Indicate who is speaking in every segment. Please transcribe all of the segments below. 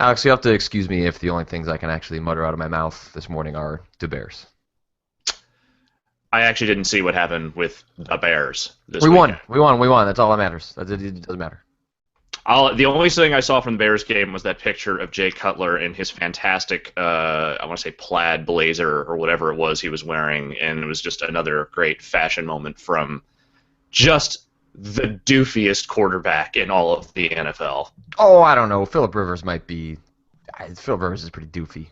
Speaker 1: Alex, you have to excuse me if the only things I can actually mutter out of my mouth this morning are the Bears.
Speaker 2: I actually didn't see what happened with the Bears this
Speaker 1: We
Speaker 2: weekend.
Speaker 1: won. We won. We won. That's all that matters. It doesn't matter.
Speaker 2: The only thing I saw from the Bears game was that picture of Jay Cutler in his fantastic, I want to say plaid blazer or whatever it was he was wearing, and it was just another great fashion moment from just the doofiest quarterback in all of the NFL.
Speaker 1: Oh, I don't know. Philip Rivers might be. Philip Rivers is pretty doofy.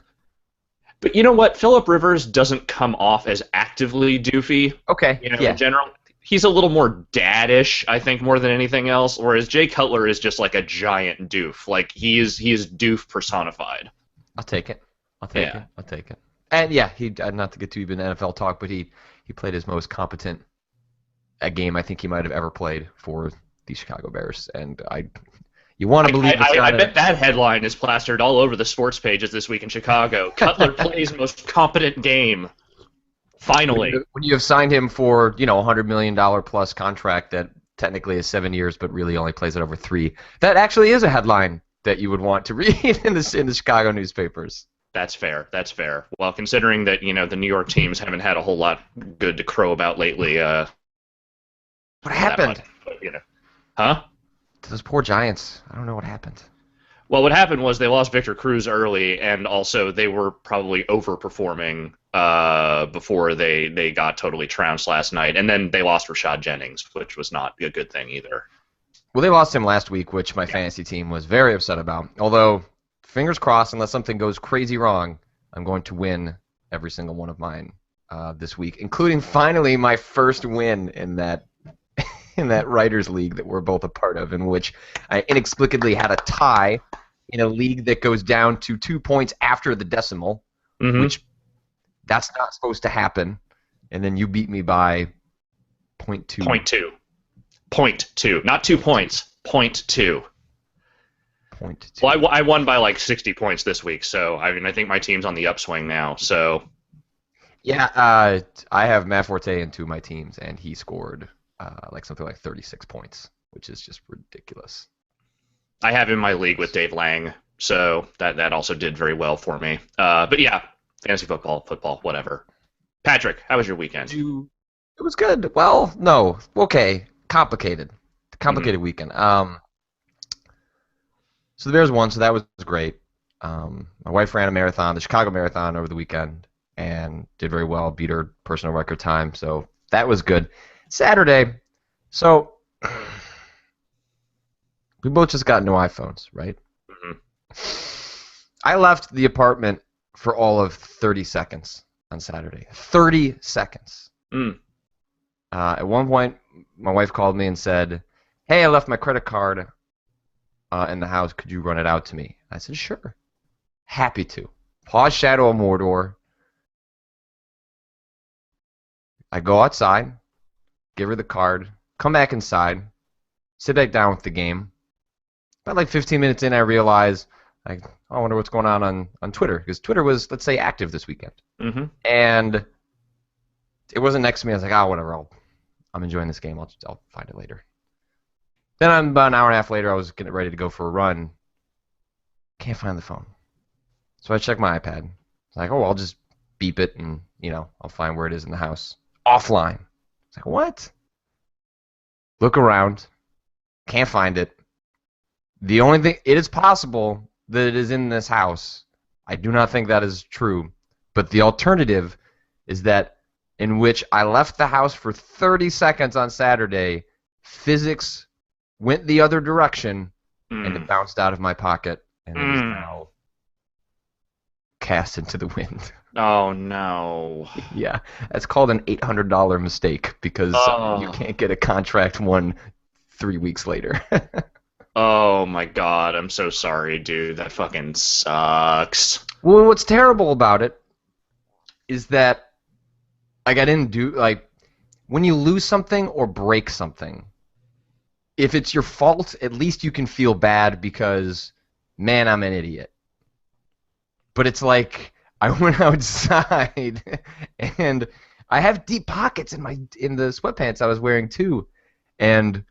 Speaker 2: But you know what? Phillip Rivers doesn't come off as actively doofy,
Speaker 1: Okay.
Speaker 2: in
Speaker 1: Yeah.
Speaker 2: general. He's a little more daddish, I think, more than anything else. Whereas Jay Cutler is just like a giant doof. Like he is doof personified.
Speaker 1: I'll take it. I'll take
Speaker 2: Yeah.
Speaker 1: it. I'll take it. And yeah, he not to get too even NFL talk, but he played his most competent a game I think he might have ever played for the Chicago Bears. And you want to believe it's
Speaker 2: I
Speaker 1: not
Speaker 2: bet that headline is plastered all over the sports pages this week in Chicago. Cutler plays most competent game. Finally.
Speaker 1: when you have signed him for $100 million plus contract that technically is 7 years, but really only plays it over 3. That actually is a headline that you would want to read in the Chicago newspapers.
Speaker 2: That's fair. That's fair. Well, considering that the New York teams haven't had a whole lot good to crow about lately.
Speaker 1: What happened?
Speaker 2: Huh?
Speaker 1: To those poor Giants. I don't know what happened.
Speaker 2: Well, what happened was they lost Victor Cruz early, and also they were probably overperforming before they got totally trounced last night, and then they lost Rashad Jennings, which was not a good thing either.
Speaker 1: Well, they lost him last week, which my fantasy team was very upset about. Although, fingers crossed, unless something goes crazy wrong, I'm going to win every single one of mine this week, including finally my first win in that writers league that we're both a part of, in which I inexplicably had a tie in a league that goes down to 2 points after the decimal, which that's not supposed to happen. And then you beat me by 0.2.
Speaker 2: 0.2. 0.2. Not 2 points. 0.2.
Speaker 1: 0.2.
Speaker 2: Well, I won by like 60 points this week, so I think my team's on the upswing now. So
Speaker 1: Yeah, I have Matt Forte in 2 of my teams, and he scored something like 36 points, which is just ridiculous.
Speaker 2: I have in my league with Dave Lang, so that also did very well for me. But yeah, fantasy football, whatever. Patrick, how was your weekend?
Speaker 1: It was good. Well, no, okay, complicated weekend. So the Bears won, so that was great. My wife ran a marathon, the Chicago Marathon, over the weekend, and did very well. Beat her personal record time, so that was good. Saturday, so we both just got new iPhones, right?
Speaker 2: Mm-hmm.
Speaker 1: I left the apartment for all of 30 seconds on Saturday. 30 seconds. At one point, my wife called me and said, "Hey, I left my credit card in the house. Could you run it out to me?" I said, "Sure. Happy to." Pause Shadow of Mordor. I go outside, give her the card, come back inside, sit back down with the game. About like 15 minutes in, I realize, I wonder what's going on Twitter, because Twitter was, let's say, active this weekend.
Speaker 2: Mm-hmm.
Speaker 1: And it wasn't next to me. I was like, whatever, I'm enjoying this game. I'll find it later. Then about an hour and a half later, I was getting ready to go for a run. Can't find the phone. So I checked my iPad. It's like, I'll just beep it and, I'll find where it is in the house. Offline. It's like, what? Look around. Can't find it. The only thing, it is possible that it is in this house. I do not think that is true. But the alternative is that in which I left the house for 30 seconds on Saturday, physics went the other direction, and it bounced out of my pocket, and it is now cast into the wind.
Speaker 2: Oh, no.
Speaker 1: Yeah, that's called an $800 mistake, because you can't get a contract won 3 weeks later.
Speaker 2: Oh, my God. I'm so sorry, dude. That fucking sucks.
Speaker 1: Well, what's terrible about it is that I didn't do, when you lose something or break something, if it's your fault, at least you can feel bad because, man, I'm an idiot. But it's like, I went outside, and I have deep pockets in the sweatpants I was wearing too, and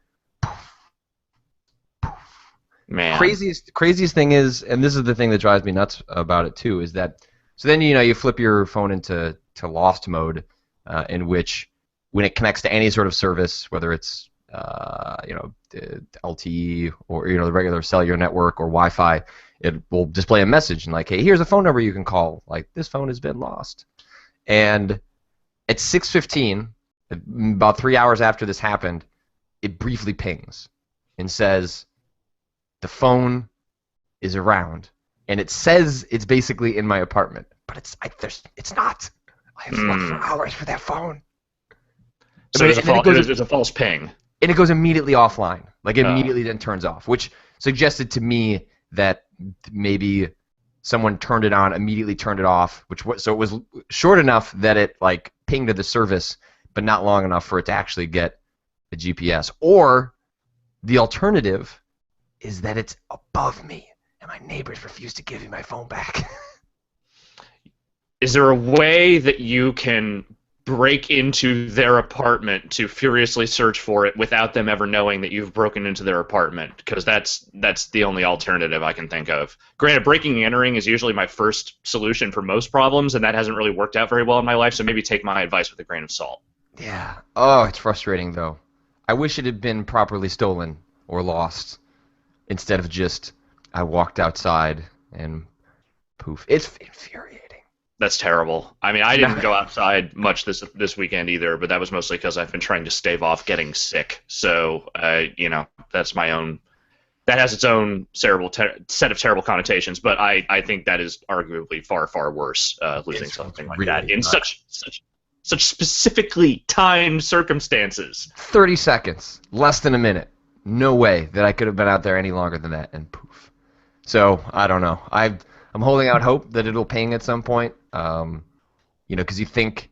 Speaker 1: poof, poof,
Speaker 2: Man.
Speaker 1: Craziest thing is, and this is the thing that drives me nuts about it too, is that so then you flip your phone into lost mode, in which when it connects to any sort of service, whether it's the LTE or the regular cellular network or Wi-Fi, it will display a message and like, hey, here's a phone number you can call. Like this phone has been lost, and at 6:15, about 3 hours after this happened, it briefly pings and says the phone is around, and it says it's basically in my apartment, but it's not. I have looked for hours for that phone.
Speaker 2: So there's a false ping.
Speaker 1: And it goes immediately offline, like immediately then turns off, which suggested to me that maybe someone turned it on, immediately turned it off, so it was short enough that it like pinged to the service, but not long enough for it to actually get a GPS. Or the alternative is that it's above me, and my neighbors refuse to give me my phone back.
Speaker 2: Is there a way that you can break into their apartment to furiously search for it without them ever knowing that you've broken into their apartment? Because that's the only alternative I can think of. Granted, breaking and entering is usually my first solution for most problems, and that hasn't really worked out very well in my life, so maybe take my advice with a grain of salt.
Speaker 1: Yeah. Oh, it's frustrating, though. I wish it had been properly stolen or lost instead of just I walked outside and poof. It's infuriating.
Speaker 2: That's terrible. I mean, I didn't go outside much this weekend either, but that was mostly because I've been trying to stave off getting sick. So, that's my own. That has its own set of terrible connotations. But I think that is arguably far, far worse. Losing something like that in such specifically timed circumstances.
Speaker 1: 30 seconds, less than a minute. No way that I could have been out there any longer than that, and poof. So I don't know. I'm holding out hope that it'll ping at some point. Because you think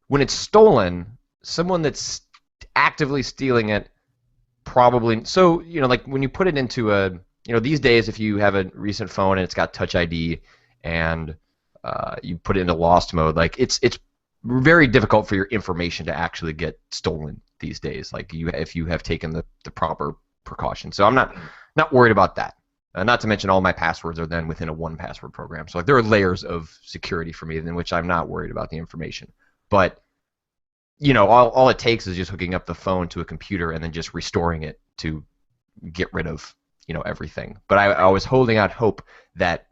Speaker 1: when it's stolen, someone that's actively stealing it probably. So like when you put it into these days, if you have a recent phone and it's got Touch ID and you put it into lost mode, like it's very difficult for your information to actually get stolen these days. Like if you have taken the proper precautions. So I'm not worried about that. Not to mention all my passwords are then within a 1Password program. So like there are layers of security for me in which I'm not worried about the information. But all it takes is just hooking up the phone to a computer and then just restoring it to get rid of everything. But I was holding out hope that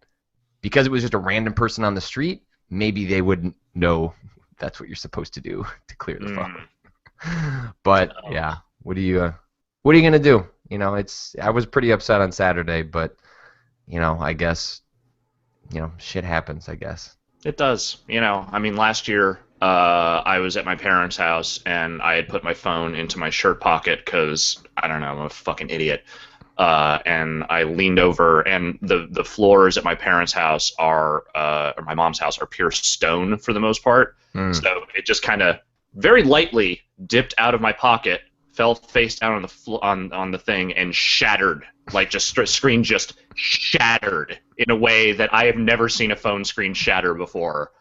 Speaker 1: because it was just a random person on the street, maybe they wouldn't know that's what you're supposed to do to clear the phone. But yeah, what are you gonna do? I was pretty upset on Saturday, but I guess shit happens, I guess.
Speaker 2: It does. I mean, last year I was at my parents' house and I had put my phone into my shirt pocket because I don't know, I'm a fucking idiot. And I leaned over, and the floors at my parents' house or my mom's house are pure stone for the most part. So it just kind of very lightly dipped out of my pocket, fell face down on the thing, and shattered. Like screen just shattered in a way that I have never seen a phone screen shatter before.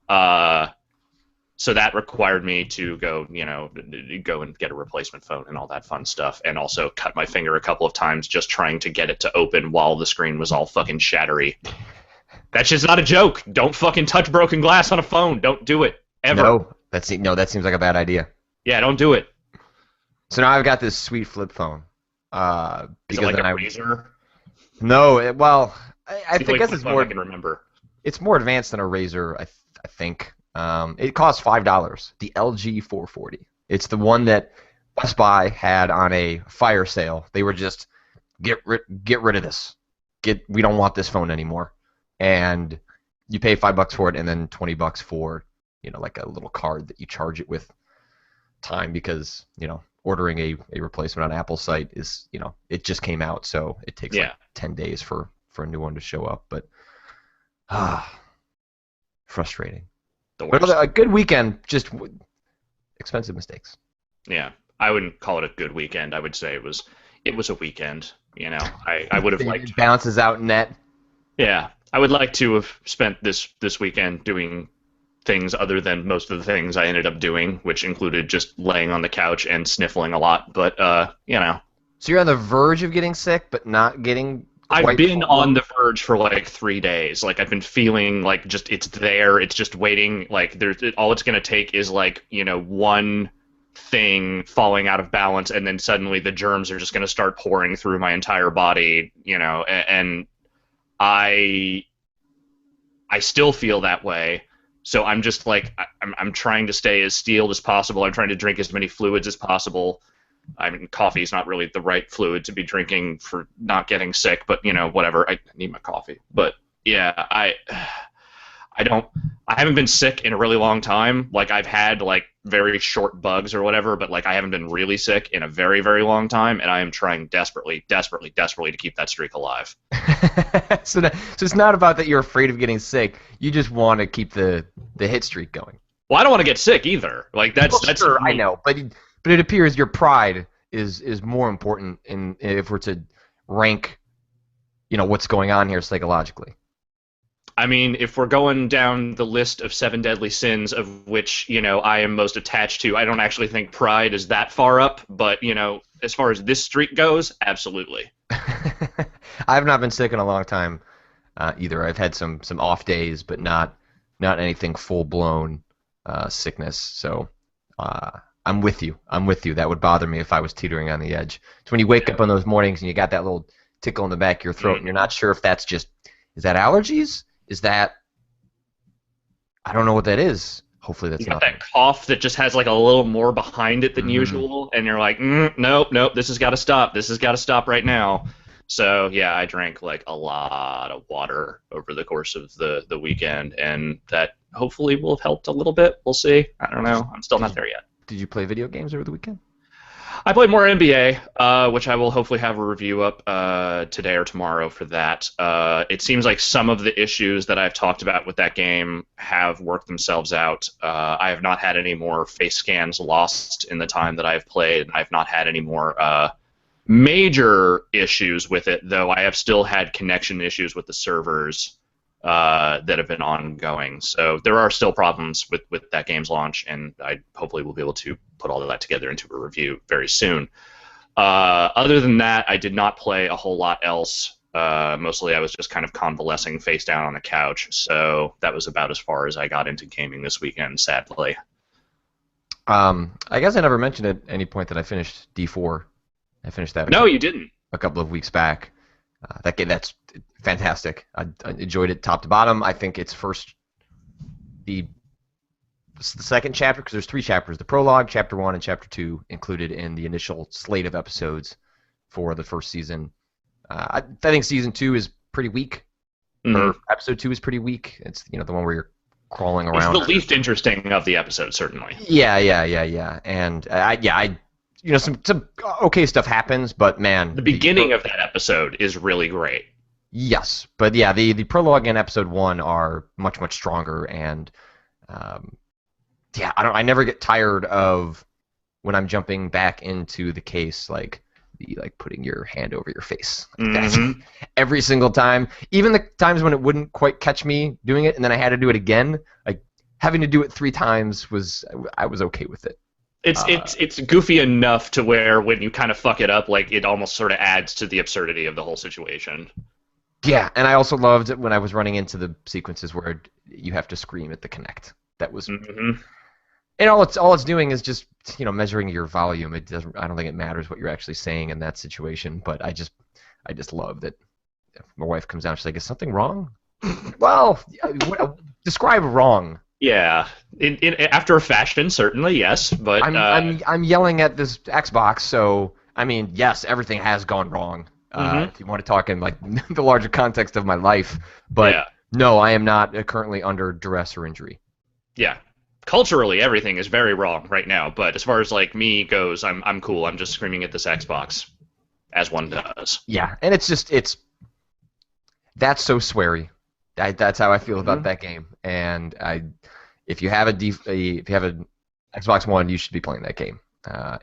Speaker 2: So that required me to go and get a replacement phone and all that fun stuff, and also cut my finger a couple of times just trying to get it to open while the screen was all fucking shattery. That's just not a joke. Don't fucking touch broken glass on a phone. Don't do it ever.
Speaker 1: No, that seems like a bad idea.
Speaker 2: Yeah, don't do it.
Speaker 1: So now I've got this sweet flip phone.
Speaker 2: Is it like a Razor?
Speaker 1: No, I think it's more.
Speaker 2: I can remember.
Speaker 1: It's more advanced than a Razor, I think. It costs $5. The LG 440. It's the one that Best Buy had on a fire sale. They were just get rid of this. We don't want this phone anymore. And you pay $5 for it, and then $20 for like a little card that you charge it with time, because ordering a replacement on Apple's site is it just came out, so it takes like 10 days for a new one to show up. But frustrating. But a good weekend, just expensive mistakes.
Speaker 2: Yeah, I wouldn't call it a good weekend. I would say it was a weekend. I would have liked.
Speaker 1: It balances out net.
Speaker 2: Yeah, I would like to have spent this weekend doing things other than most of the things I ended up doing, which included just laying on the couch and sniffling a lot. But
Speaker 1: So you're on the verge of getting sick, but not getting
Speaker 2: I've
Speaker 1: quite
Speaker 2: been
Speaker 1: full
Speaker 2: on
Speaker 1: blown.
Speaker 2: the verge for like 3 days. Like I've been feeling like just it's there. It's just waiting. Like all it's gonna take is like one thing falling out of balance, and then suddenly the germs are just gonna start pouring through my entire body. And I I still feel that way. So I'm just like I'm trying to stay as steeled as possible. I'm trying to drink as many fluids as possible. I mean, coffee is not really the right fluid to be drinking for not getting sick, but whatever. I need my coffee. But yeah, I don't I haven't been sick in a really long time. Like I've had like very short bugs or whatever, but like I haven't been really sick in a very, very long time, and I am trying desperately, desperately, desperately to keep that streak alive.
Speaker 1: So it's not about that you're afraid of getting sick. You just want to keep the hit streak going.
Speaker 2: Well, I don't want to get sick either. Like
Speaker 1: Well,
Speaker 2: that's
Speaker 1: sure, I know, but it appears your pride is more important in if we're to rank, what's going on here psychologically.
Speaker 2: I mean, if we're going down the list of seven deadly sins of which, I am most attached to, I don't actually think pride is that far up, but, as far as this streak goes, absolutely.
Speaker 1: I've not been sick in a long time either. I've had some off days, but not anything full blown sickness. So I'm with you. I'm with you. That would bother me if I was teetering on the edge. It's when you wake up on those mornings and you got that little tickle in the back of your throat, and you're not sure if that's is that allergies? Is that I don't know what that is. Hopefully that's
Speaker 2: You got
Speaker 1: nothing.
Speaker 2: that cough that just has like a little more behind it than
Speaker 1: Mm.
Speaker 2: usual, and you're like, nope, nope, this has got to stop. This has got to stop right now. So yeah, I drank like a lot of water over the course of the weekend, and that hopefully will have helped a little bit. We'll see. I don't know. I'm still
Speaker 1: Did
Speaker 2: not
Speaker 1: you
Speaker 2: there yet.
Speaker 1: did you play video games over the weekend?
Speaker 2: I played more NBA, which I will hopefully have a review up today or tomorrow for that. It seems like some of the issues that I've talked about with that game have worked themselves out. I have not had any more face scans lost in the time that I've played. I've not had any more major issues with it, though I have still had connection issues with the servers that have been ongoing. So there are still problems with that game's launch, and I hopefully will be able to put all of that together into a review very soon. Other than that, I did not play a whole lot else. Mostly I was just kind of convalescing face down on the couch, so that was about as far as I got into gaming this weekend, sadly.
Speaker 1: I guess I never mentioned at any point that I finished D4. I finished that
Speaker 2: No, you didn't.
Speaker 1: a couple of weeks back. That game, that's fantastic. I enjoyed it top to bottom. I think it's the the second chapter, because there's three chapters: the prologue, chapter 1, and chapter 2, included in the initial slate of episodes for the first season. I think season 2 is pretty weak,
Speaker 2: Mhm.
Speaker 1: or episode 2 is pretty weak. It's the one where you're crawling
Speaker 2: It's
Speaker 1: around.
Speaker 2: the least interesting of the episodes, certainly.
Speaker 1: Yeah. And some okay stuff happens, but man,
Speaker 2: The beginning of that episode is really great.
Speaker 1: yes, but yeah, the prologue and episode 1 are much much stronger, and um, yeah, I never get tired of when I'm jumping back into the case, like putting your hand over your face. Like that.
Speaker 2: Hmm.
Speaker 1: Every single time, even the times when it wouldn't quite catch me doing it, and then I had to do it again. Like having to do it 3 times I was okay with it.
Speaker 2: It's
Speaker 1: Uh,
Speaker 2: it's it's goofy enough to where when you kind of fuck it up, like it almost sort of adds to the absurdity of the whole situation.
Speaker 1: yeah, and I also loved it when I was running into the sequences where you have to scream at the Connect. That was,
Speaker 2: Hmm.
Speaker 1: and all it's doing is just measuring your volume. It doesn't. I don't think it matters what you're actually saying in that situation. But I just love that. If my wife comes down, she's like, "Is something wrong?" Well, describe wrong.
Speaker 2: Yeah, after a fashion, certainly yes, but
Speaker 1: I'm yelling at this Xbox, so I mean, yes, everything has gone wrong.
Speaker 2: mhm.
Speaker 1: If you want to talk in like the larger context of my life, but
Speaker 2: Yeah,
Speaker 1: no, I am not currently under duress or injury.
Speaker 2: yeah. Culturally, everything is very wrong right now, but as far as like me goes, I'm cool. I'm just screaming at this Xbox, as one does.
Speaker 1: Yeah, and it's that's so sweary. That's how I feel about
Speaker 2: Hmm.
Speaker 1: that game. And if you have if you have an Xbox One, you should be playing that game.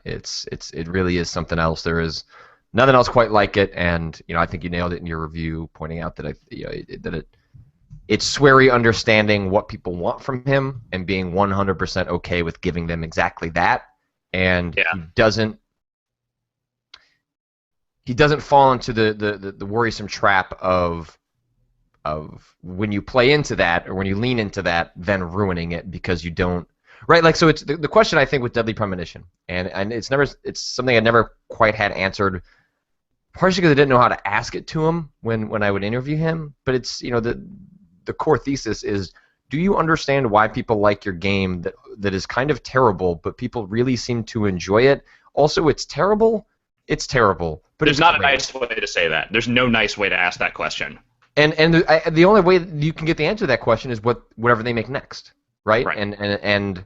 Speaker 1: It really is something else. There is nothing else quite like it, and I think you nailed it in your review, pointing out that it's sweary understanding what people want from him and being 100% okay with giving them exactly that, and
Speaker 2: Yeah.
Speaker 1: he doesn't he doesn't fall into the worrisome trap of when you play into that or when you lean into that, then ruining it because you don't. Right, like so. It's the question I think with Deadly Premonition, and it's something I never quite had answered. Partially because I didn't know how to ask it to him when I would interview him. But it's the core thesis is: do you understand why people like your game that is kind of terrible, but people really seem to enjoy it? Also, it's terrible. It's terrible, but
Speaker 2: There's
Speaker 1: it's
Speaker 2: not
Speaker 1: great.
Speaker 2: a nice way to say that. There's no nice way to ask that question.
Speaker 1: And the only way that you can get the answer to that question is whatever they make next, right?
Speaker 2: Right.
Speaker 1: And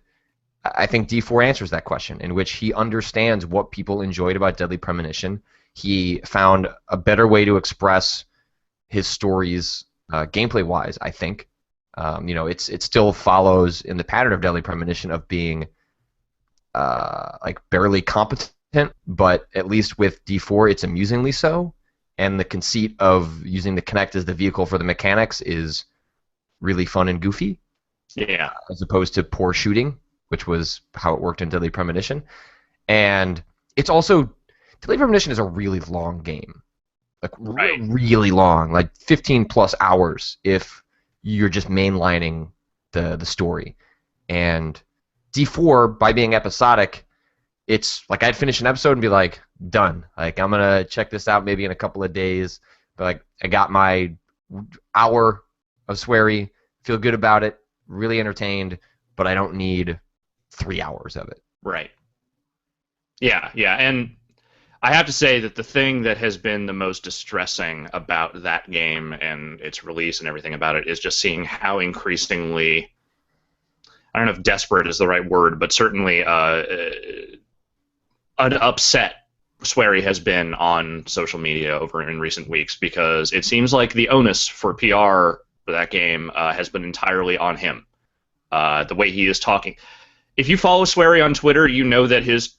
Speaker 1: I think D4 answers that question, in which he understands what people enjoyed about Deadly Premonition. He found a better way to express his stories, gameplay-wise, I think. It still follows in the pattern of Deadly Premonition of being like barely competent, but at least with D4, it's amusingly so. And the conceit of using the Kinect as the vehicle for the mechanics is really fun and goofy,
Speaker 2: Yeah.
Speaker 1: as opposed to poor shooting, which was how it worked in Deadly Premonition. And it's also Deadly Premonition is a really long game, like
Speaker 2: Right.
Speaker 1: really long, like 15 plus hours if you're just mainlining the story. And D4, by being episodic, it's like I'd finish an episode and be like, done. Like I'm gonna check this out maybe in a couple of days. But like I got my hour of sweary, feel good about it, really entertained, but I don't need 3 hours of it.
Speaker 2: Right. Yeah, and I have to say that the thing that has been the most distressing about that game and its release and everything about it is just seeing how increasingly, I don't know if desperate is the right word, but certainly an upset Swery has been on social media over in recent weeks, because it seems like the onus for PR for that game has been entirely on him. The way he is talking. If you follow Swery on Twitter, you know that his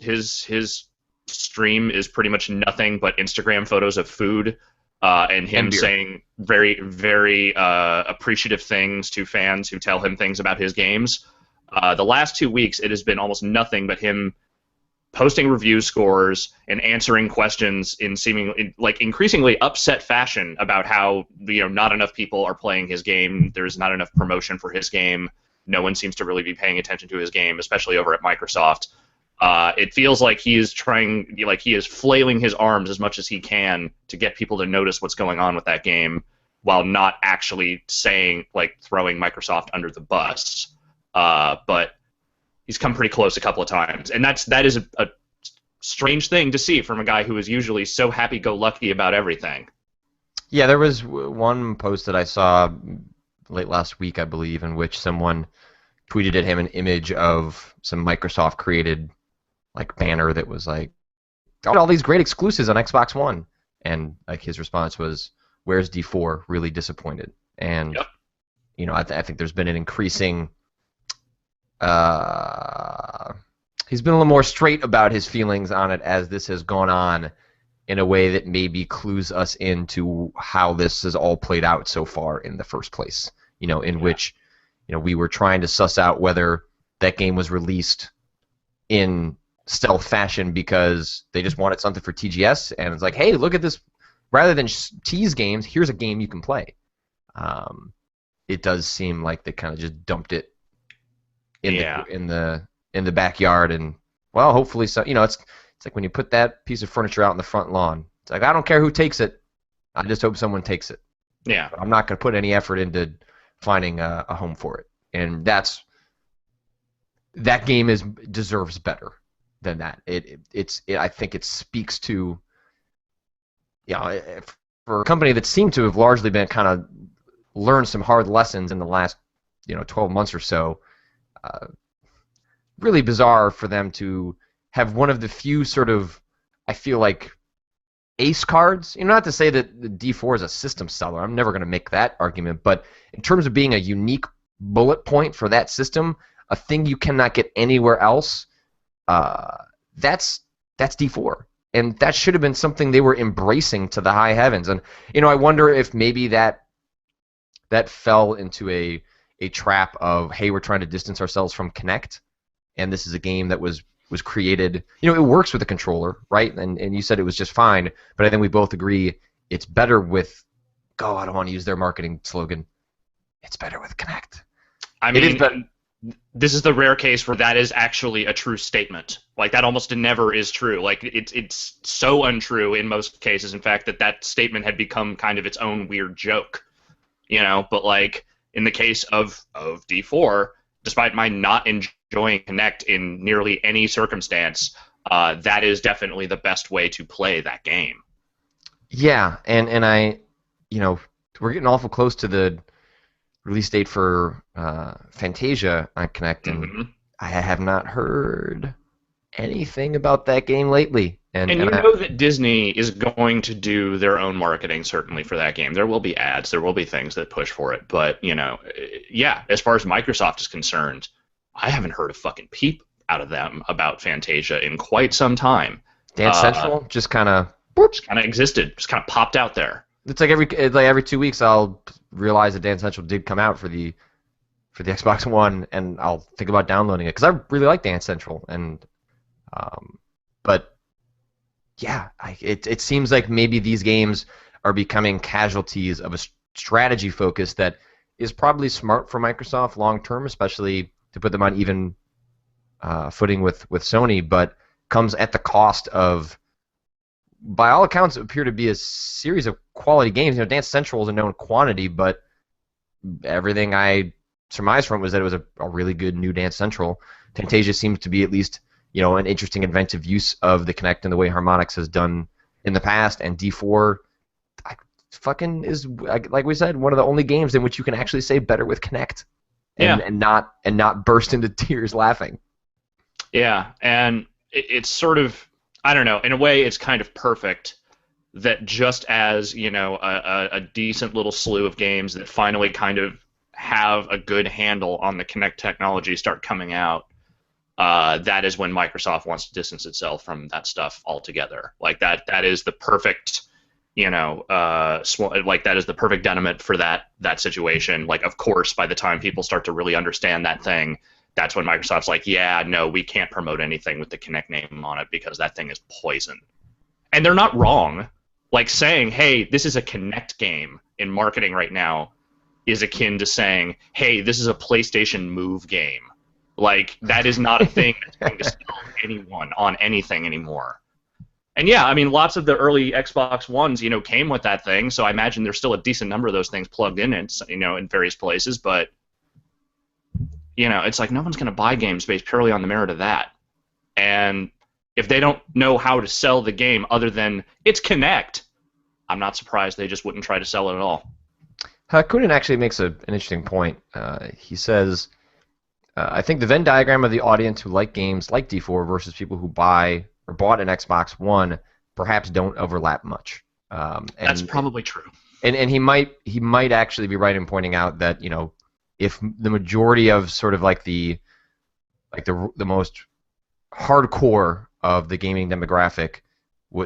Speaker 2: stream is pretty much nothing but Instagram photos of food and him
Speaker 1: And beer.
Speaker 2: saying very, very appreciative things to fans who tell him things about his games. The last 2 weeks, it has been almost nothing but him posting review scores and answering questions in seemingly like increasingly upset fashion about how not enough people are playing his game. There's not enough promotion for his game. No one seems to really be paying attention to his game, especially over at Microsoft. It feels like he is flailing his arms as much as he can to get people to notice what's going on with that game, while not actually throwing Microsoft under the bus. But he's come pretty close a couple of times, and that is a strange thing to see from a guy who is usually so happy-go-lucky about everything.
Speaker 1: Yeah, there was one post that I saw late last week, I believe, in which someone tweeted at him an image of some Microsoft-created banner that was like, got all these great exclusives on Xbox One, and his response was, "Where's D4?" Really disappointed. And
Speaker 2: Yep.
Speaker 1: I think there's been an increasing. He's been a little more straight about his feelings on it as this has gone on, in a way that maybe clues us into how this has all played out so far in the first place. Which, we were trying to suss out whether that game was released in stealth fashion because they just wanted something for TGS, and it's like, hey, look at this. Rather than tease games, here's a game you can play. It does seem like they kind of just dumped it in the backyard, and well, hopefully so. It's like when you put that piece of furniture out in the front lawn. It's like, I don't care who takes it. I just hope someone takes it.
Speaker 2: Yeah.
Speaker 1: But I'm not going to put any effort into finding a home for it, and that game deserves better than that. I think it speaks to, for a company that seemed to have largely been kind of learned some hard lessons in the last 12 months or so. Really bizarre for them to have one of the few sort of, I feel like, ace cards. Not to say that the D4 is a system seller. I'm never going to make that argument. But in terms of being a unique bullet point for that system, a thing you cannot get anywhere else, that's D4. And that should have been something they were embracing to the high heavens. And, I wonder if maybe that fell into a trap of, hey, we're trying to distance ourselves from Kinect, and this is a game that was was created. It works with the controller, right? And you said it was just fine, but I think we both agree it's better with. Oh, I don't want to use their marketing slogan. It's better with Kinect.
Speaker 2: I
Speaker 1: It is
Speaker 2: mean,
Speaker 1: better.
Speaker 2: this is the rare case where that is actually a true statement. Like that almost never is true. Like it's so untrue in most cases. In fact, that statement had become kind of its own weird joke. But like in the case of D4, despite my not enjoying Kinect in nearly any circumstance, that is definitely the best way to play that game.
Speaker 1: Yeah, and I, we're getting awful close to the release date for Fantasia on Kinect, and
Speaker 2: Mm-hmm.
Speaker 1: I have not heard anything about that game lately. And
Speaker 2: And
Speaker 1: and
Speaker 2: you
Speaker 1: I,
Speaker 2: know that Disney is going to do their own marketing, certainly, for that game. There will be ads, there will be things that push for it. But, yeah, as far as Microsoft is concerned, I haven't heard a fucking peep out of them about Fantasia in quite some time.
Speaker 1: Dance
Speaker 2: Uh,
Speaker 1: Central just kind of.
Speaker 2: just kind of existed, just kind of popped out there.
Speaker 1: It's like every 2 weeks I'll realize that Dance Central did come out for the Xbox One, and I'll think about downloading it because I really like Dance Central. And but yeah, it seems like maybe these games are becoming casualties of a strategy focus that is probably smart for Microsoft long term, especially to put them on even footing with Sony, but comes at the cost of, by all accounts, appear to be a series of quality games. Dance Central is a known quantity, but everything I surmised from it was that it was a really good new Dance Central. Fantasia seems to be at least an interesting, inventive use of the Kinect in the way Harmonix has done in the past, and D4 fucking is, like we said, one of the only games in which you can actually say better with Kinect, and
Speaker 2: Yeah.
Speaker 1: not burst into tears laughing.
Speaker 2: Yeah, and it's sort of, I don't know, in a way it's kind of perfect that just as, a decent little slew of games that finally kind of have a good handle on the Kinect technology start coming out, that is when Microsoft wants to distance itself from that stuff altogether. Like that is the perfect, like that is the perfect denouement for that situation. Like, of course, by the time people start to really understand that thing, that's when Microsoft's like, yeah, no, we can't promote anything with the Kinect name on it because that thing is poison. And they're not wrong. Like saying, hey, this is a Kinect game in marketing right now is akin to saying, hey, this is a PlayStation Move game. Like, that is not a thing that's going to sell anyone on anything anymore. And yeah, I mean, lots of the early Xbox Ones, came with that thing, so I imagine there's still a decent number of those things plugged in it, in various places, but it's like no one's going to buy games based purely on the merit of that. And if they don't know how to sell the game other than it's Kinect, I'm not surprised they just wouldn't try to sell it at all.
Speaker 1: Hakunin actually makes an interesting point. He says, I think the Venn diagram of the audience who like games like D4 versus people who buy or bought an Xbox One perhaps don't overlap much.
Speaker 2: That's probably true.
Speaker 1: And he might actually be right in pointing out that if the majority of sort of like the most hardcore of the gaming demographic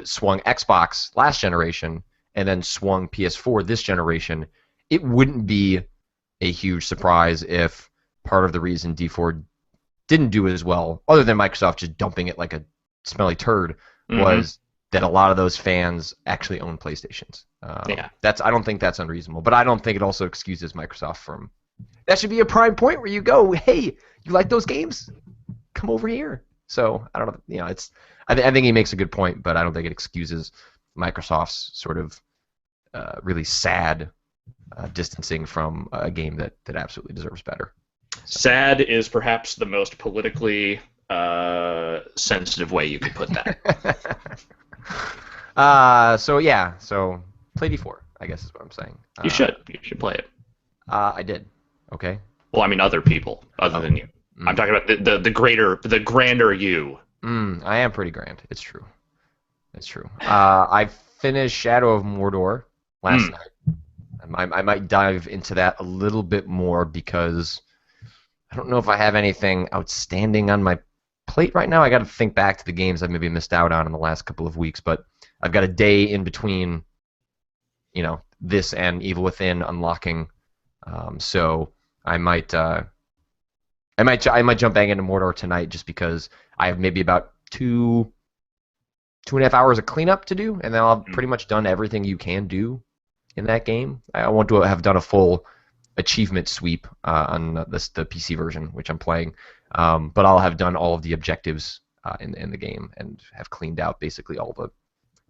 Speaker 1: swung Xbox last generation and then swung PS4 this generation, it wouldn't be a huge surprise if part of the reason D4 didn't do as well, other than Microsoft just dumping it like a smelly turd, was that a lot of those fans actually own PlayStations.
Speaker 2: Yeah.
Speaker 1: I don't think that's unreasonable, but I don't think it also excuses Microsoft from. That should be a prime point where you go, hey, you like those games? Come over here. So I don't know, it's. I think he makes a good point, but I don't think it excuses Microsoft's sort of really sad distancing from a game that absolutely deserves better.
Speaker 2: Sad is perhaps the most politically sensitive way you could put that.
Speaker 1: So play D4, I guess is what I'm saying.
Speaker 2: You should play it.
Speaker 1: I did. Okay.
Speaker 2: Well, I mean, other people other than you. I'm talking about the grander you.
Speaker 1: I am pretty grand. It's true. I finished Shadow of Mordor last night. I might dive into that a little bit more because I don't know if I have anything outstanding on my plate right now. I got to think back to the games I've maybe missed out on in the last couple of weeks, but I've got a day in between, this and Evil Within unlocking, so I might I might jump back into Mordor tonight just because I have maybe about 2.5 hours of cleanup to do, and then I'll have pretty much done everything you can do in that game. I want to have done a full achievement sweep on the PC version, which I'm playing, but I'll have done all of the objectives in the game and have cleaned out basically all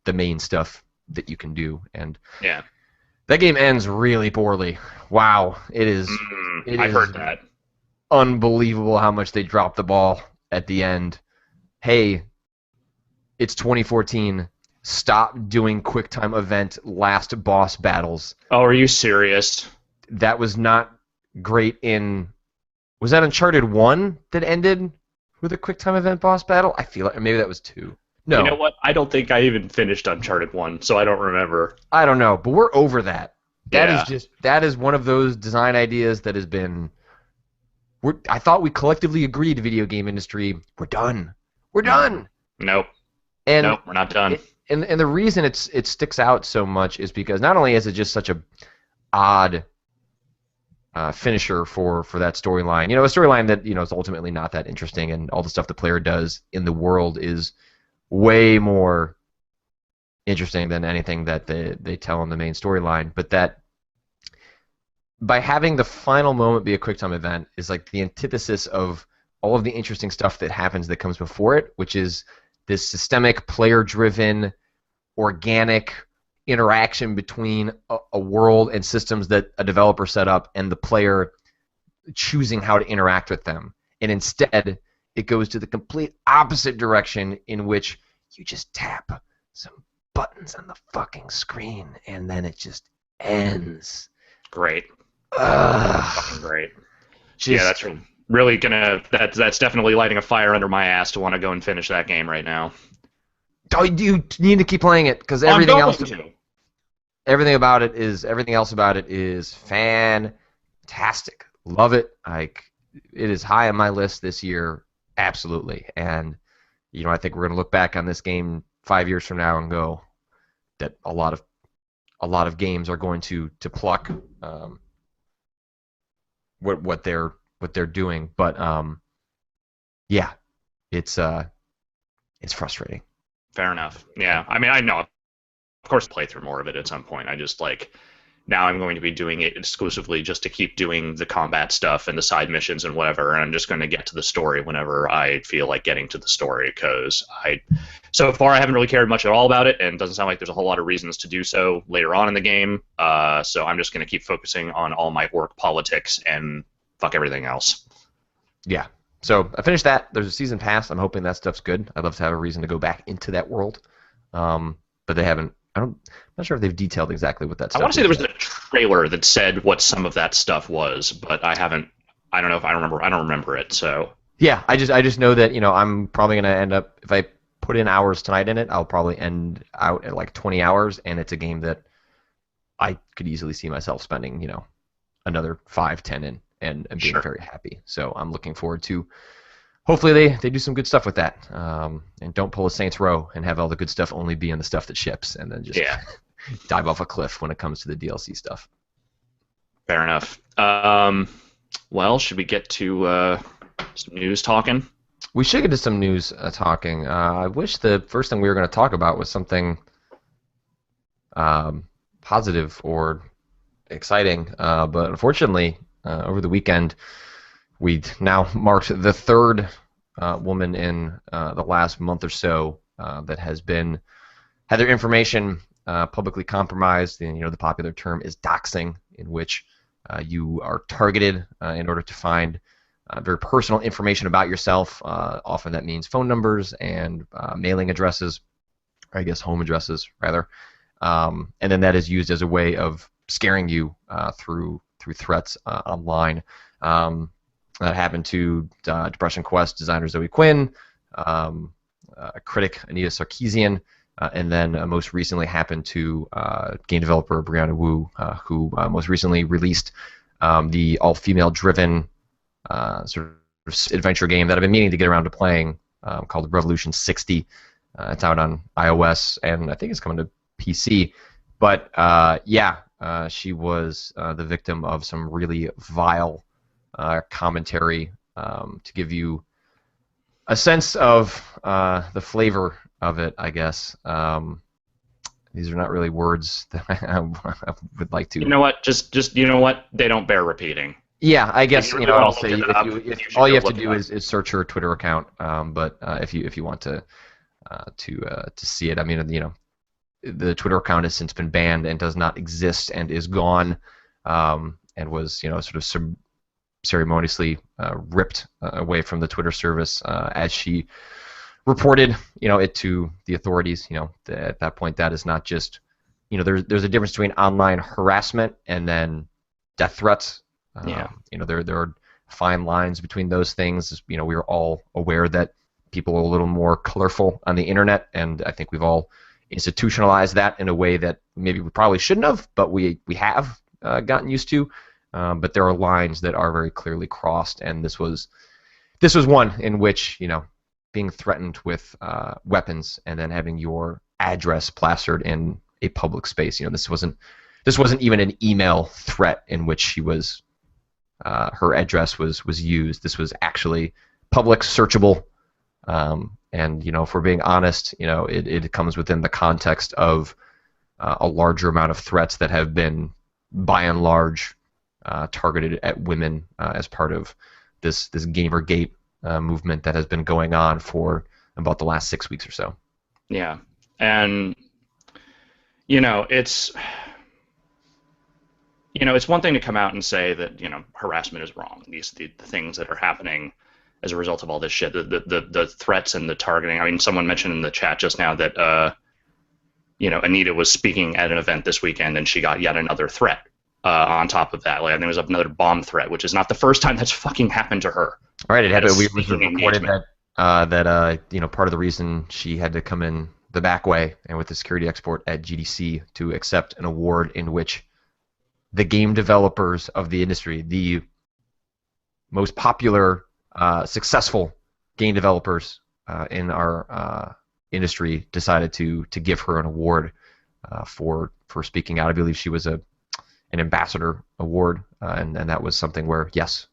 Speaker 1: the main stuff that you can do. And
Speaker 2: Yeah.
Speaker 1: that game ends really poorly. Wow, it is.
Speaker 2: I've heard that.
Speaker 1: Unbelievable how much they dropped the ball at the end. Hey, it's 2014. Stop doing QuickTime event last boss battles.
Speaker 2: Oh, are you serious?
Speaker 1: That was not great in... Was that Uncharted 1 that ended with a QuickTime event boss battle? I feel like maybe that was 2. No.
Speaker 2: You know what? I don't think I even finished Uncharted 1, so I don't remember.
Speaker 1: I don't know, but we're over that.
Speaker 2: Yeah.
Speaker 1: That is one of those design ideas that has been... I thought we collectively agreed, video game industry, we're done. We're done!
Speaker 2: Nope.
Speaker 1: And
Speaker 2: nope, we're not done.
Speaker 1: And the reason it sticks out so much is because not only is it just such a odd finisher for that storyline, a storyline that is ultimately not that interesting, and all the stuff the player does in the world is way more interesting than anything that they tell in the main storyline. But that by having the final moment be a QuickTime event is like the antithesis of all of the interesting stuff that happens that comes before it, which is this systemic, player-driven, organic interaction between a world and systems that a developer set up and the player choosing how to interact with them. And instead, it goes to the complete opposite direction in which you just tap some buttons on the fucking screen and then it just ends.
Speaker 2: Great.
Speaker 1: Ugh.
Speaker 2: Fucking great. Yeah, that's really gonna... That's definitely lighting a fire under my ass to want to go and finish that game right now.
Speaker 1: Oh, you need to keep playing it because everything else about it is fantastic. Love it. It is high on my list this year, absolutely. And I think we're gonna look back on this game 5 years from now and go that a lot of games are going to pluck what they're doing. But yeah, it's frustrating.
Speaker 2: Fair enough. Yeah, I mean, I know. Of course, play through more of it at some point. I just now I'm going to be doing it exclusively just to keep doing the combat stuff and the side missions and whatever, and I'm just going to get to the story whenever I feel like getting to the story, because so far I haven't really cared much at all about it, and it doesn't sound like there's a whole lot of reasons to do so later on in the game, so I'm just going to keep focusing on all my work politics and fuck everything else.
Speaker 1: Yeah. So I finished that. There's a season pass. I'm hoping that stuff's good. I'd love to have a reason to go back into that world, but they haven't. I'm not sure if they've detailed exactly what that stuff is.
Speaker 2: I want to say there was a trailer that said what some of that stuff was, but I don't know if I remember. I don't remember it. So
Speaker 1: yeah, I just know that I'm probably gonna end up, if I put in hours tonight in it, I'll probably end out at like 20 hours, and it's a game that I could easily see myself spending another 5-10 in and being
Speaker 2: Sure.
Speaker 1: very happy. So I'm looking forward to. Hopefully they do some good stuff with that, and don't pull a Saints Row and have all the good stuff only be in the stuff that ships, and then just dive off a cliff when it comes to the DLC stuff.
Speaker 2: Fair enough. Well, should we get to some news talking?
Speaker 1: We should get to some news talking. I wish the first thing we were going to talk about was something positive or exciting, but unfortunately, over the weekend, we now marked the third woman in the last month or so that had their information publicly compromised. And the popular term is doxing, in which you are targeted in order to find very personal information about yourself. Often that means phone numbers and mailing addresses, or I guess home addresses rather, and then that is used as a way of scaring you through threats online. That happened to Depression Quest designer Zoe Quinn, critic Anita Sarkeesian, and then most recently happened to game developer Brianna Wu, who most recently released the all-female driven sort of adventure game that I've been meaning to get around to playing, called Revolution 60. It's out on iOS, and I think it's coming to PC. But she was the victim of some really vile commentary to give you a sense of the flavor of it, I guess. These are not really words that I would like
Speaker 2: You
Speaker 1: to.
Speaker 2: know what? Just you know what? They don't bear repeating.
Speaker 1: Yeah, I
Speaker 2: If
Speaker 1: guess
Speaker 2: you really want
Speaker 1: I'll
Speaker 2: to look
Speaker 1: say
Speaker 2: it
Speaker 1: if
Speaker 2: up,
Speaker 1: if
Speaker 2: you should
Speaker 1: all you
Speaker 2: go
Speaker 1: have to
Speaker 2: look it
Speaker 1: do
Speaker 2: up.
Speaker 1: is search her Twitter account. But if you want to see it, I mean, the Twitter account has since been banned and does not exist and is gone, and was sort of ceremoniously ripped away from the Twitter service as she reported it to the authorities. At that point, that is not just there's a difference between online harassment and then death threats.
Speaker 2: Yeah.
Speaker 1: There are fine lines between those things. We are all aware that people are a little more colorful on the internet, and I think we've all institutionalized that in a way that maybe we probably shouldn't have, but we have gotten used to. But there are lines that are very clearly crossed, and this was one in which being threatened with weapons and then having your address plastered in a public space. This wasn't even an email threat in which she was her address was used. This was actually public, searchable, and if we're being honest, it comes within the context of a larger amount of threats that have been, by and large, targeted at women as part of this Gamergate movement that has been going on for about the last 6 weeks or so.
Speaker 2: Yeah, and it's it's one thing to come out and say that harassment is wrong. The things that are happening as a result of all this shit, the threats and the targeting. I mean, someone mentioned in the chat just now that Anita was speaking at an event this weekend and she got yet another threat on top of that. Like, I think it was another bomb threat, which is not the first time that's fucking happened to her.
Speaker 1: All right, it happened. We
Speaker 2: Speaking
Speaker 1: reported
Speaker 2: engagement.
Speaker 1: that part of the reason she had to come in the back way and with the security export at GDC to accept an award in which the game developers of the industry, the most popular, successful game developers in our industry, decided to give her an award for speaking out. I believe she was an ambassador award, and that was something where, yes,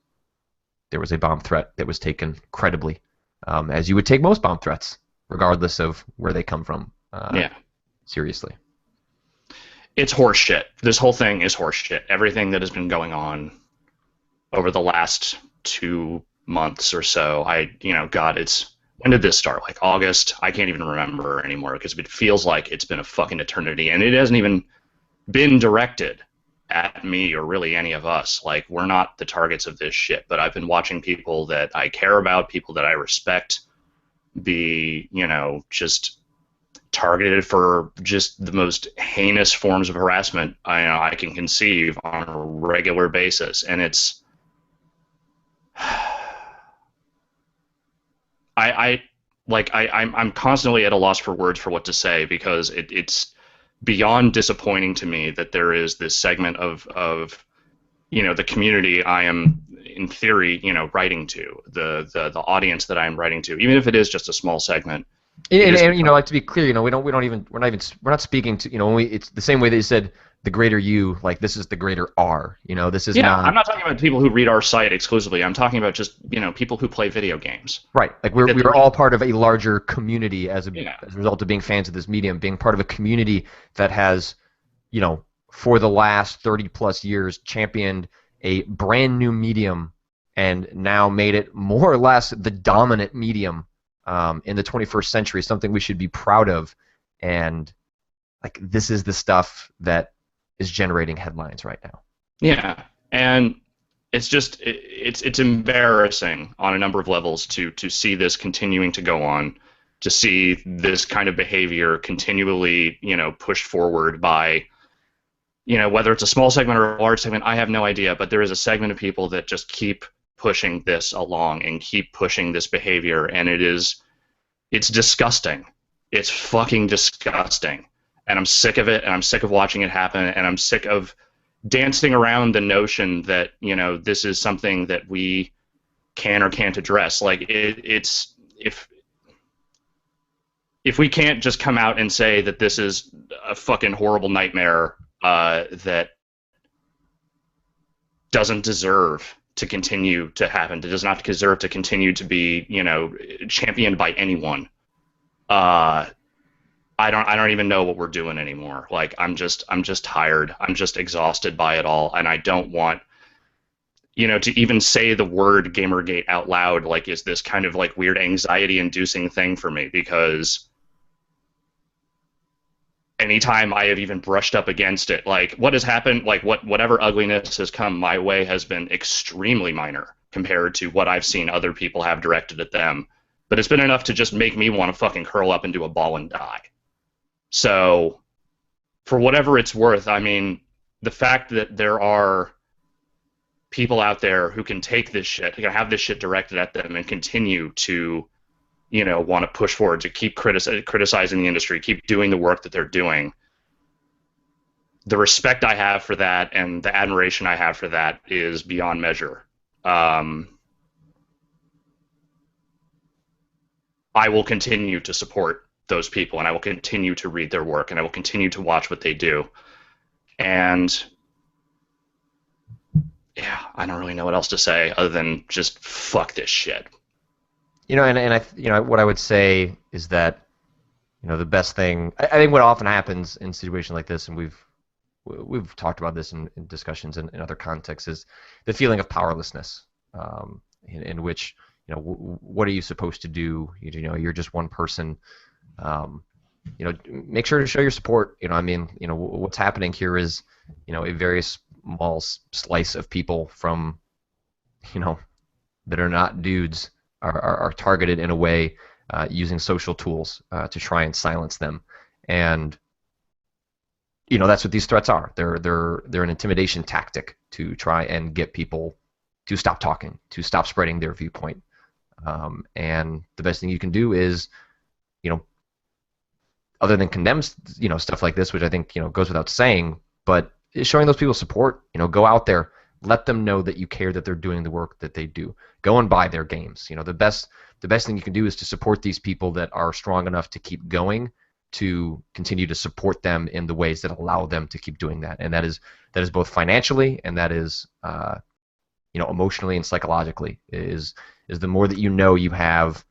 Speaker 1: there was a bomb threat that was taken credibly, as you would take most bomb threats, regardless of where they come from.
Speaker 2: Yeah.
Speaker 1: Seriously.
Speaker 2: It's horseshit. This whole thing is horseshit. Everything that has been going on over the last 2 months or so, God, when did this start? Like August? I can't even remember anymore because it feels like it's been a fucking eternity, and it hasn't even been directed at me or really any of us. Like, we're not the targets of this shit, but I've been watching people that I care about, people that I respect, be, just targeted for just the most heinous forms of harassment I can conceive on a regular basis, and it's I'm constantly at a loss for words for what to say because it's beyond disappointing to me that there is this segment of the community I am in theory writing to, the audience that I am writing to, even if it is just a small segment.
Speaker 1: And like, to be clear, we're not speaking to, it's the same way they said the greater you, like, this is the greater R. This is not.
Speaker 2: I'm not talking about people who read our site exclusively. I'm talking about just people who play video games.
Speaker 1: Right. Like, we're all part of a larger community as a result of being fans of this medium, being part of a community that has, for the last 30 plus years, championed a brand new medium and now made it more or less the dominant medium in the 21st century, something we should be proud of. And like, this is the stuff that is generating headlines right now.
Speaker 2: Yeah, and it's just it's embarrassing on a number of levels to see this continuing to go on, to see this kind of behavior continually pushed forward by whether it's a small segment or a large segment, I have no idea, but there is a segment of people that just keep pushing this along and keep pushing this behavior, and it's disgusting. It's fucking disgusting. And I'm sick of it, and I'm sick of watching it happen, and I'm sick of dancing around the notion that, this is something that we can or can't address. Like, it's if we can't just come out and say that this is a fucking horrible nightmare that doesn't deserve to continue to happen. It does not deserve to continue to be, championed by anyone. I don't even know what we're doing anymore. Like I'm just tired. I'm just exhausted by it all, and I don't want to even say the word Gamergate out loud. Like, is this kind of like weird anxiety-inducing thing for me? Because anytime I have even brushed up against it, like what has happened, like whatever ugliness has come my way has been extremely minor compared to what I've seen other people have directed at them. But it's been enough to just make me want to fucking curl up into a ball and die. So, for whatever it's worth, I mean, the fact that there are people out there who can take this shit, who can have this shit directed at them and continue to, want to push forward, to keep criticizing the industry, keep doing the work that they're doing. The respect I have for that and the admiration I have for that is beyond measure. I will continue to support those people, and I will continue to read their work, and I will continue to watch what they do. And yeah, I don't really know what else to say other than just fuck this shit.
Speaker 1: What I would say is that, the best thing, I think what often happens in situations like this, and we've talked about this in discussions in other contexts, is the feeling of powerlessness, in which, what are you supposed to do? You're just one person. Make sure to show your support. What's happening here is, a very small slice of people from, that are not dudes are targeted in a way using social tools to try and silence them. And that's what these threats are. They're an intimidation tactic to try and get people to stop talking, to stop spreading their viewpoint. And the best thing you can do is, other than condemn, stuff like this, which I think, goes without saying, but showing those people support, go out there, let them know that you care, that they're doing the work that they do. Go and buy their games. The best thing you can do is to support these people that are strong enough to keep going, to continue to support them in the ways that allow them to keep doing that. And that is both financially, and that is emotionally and psychologically. Is the more that you have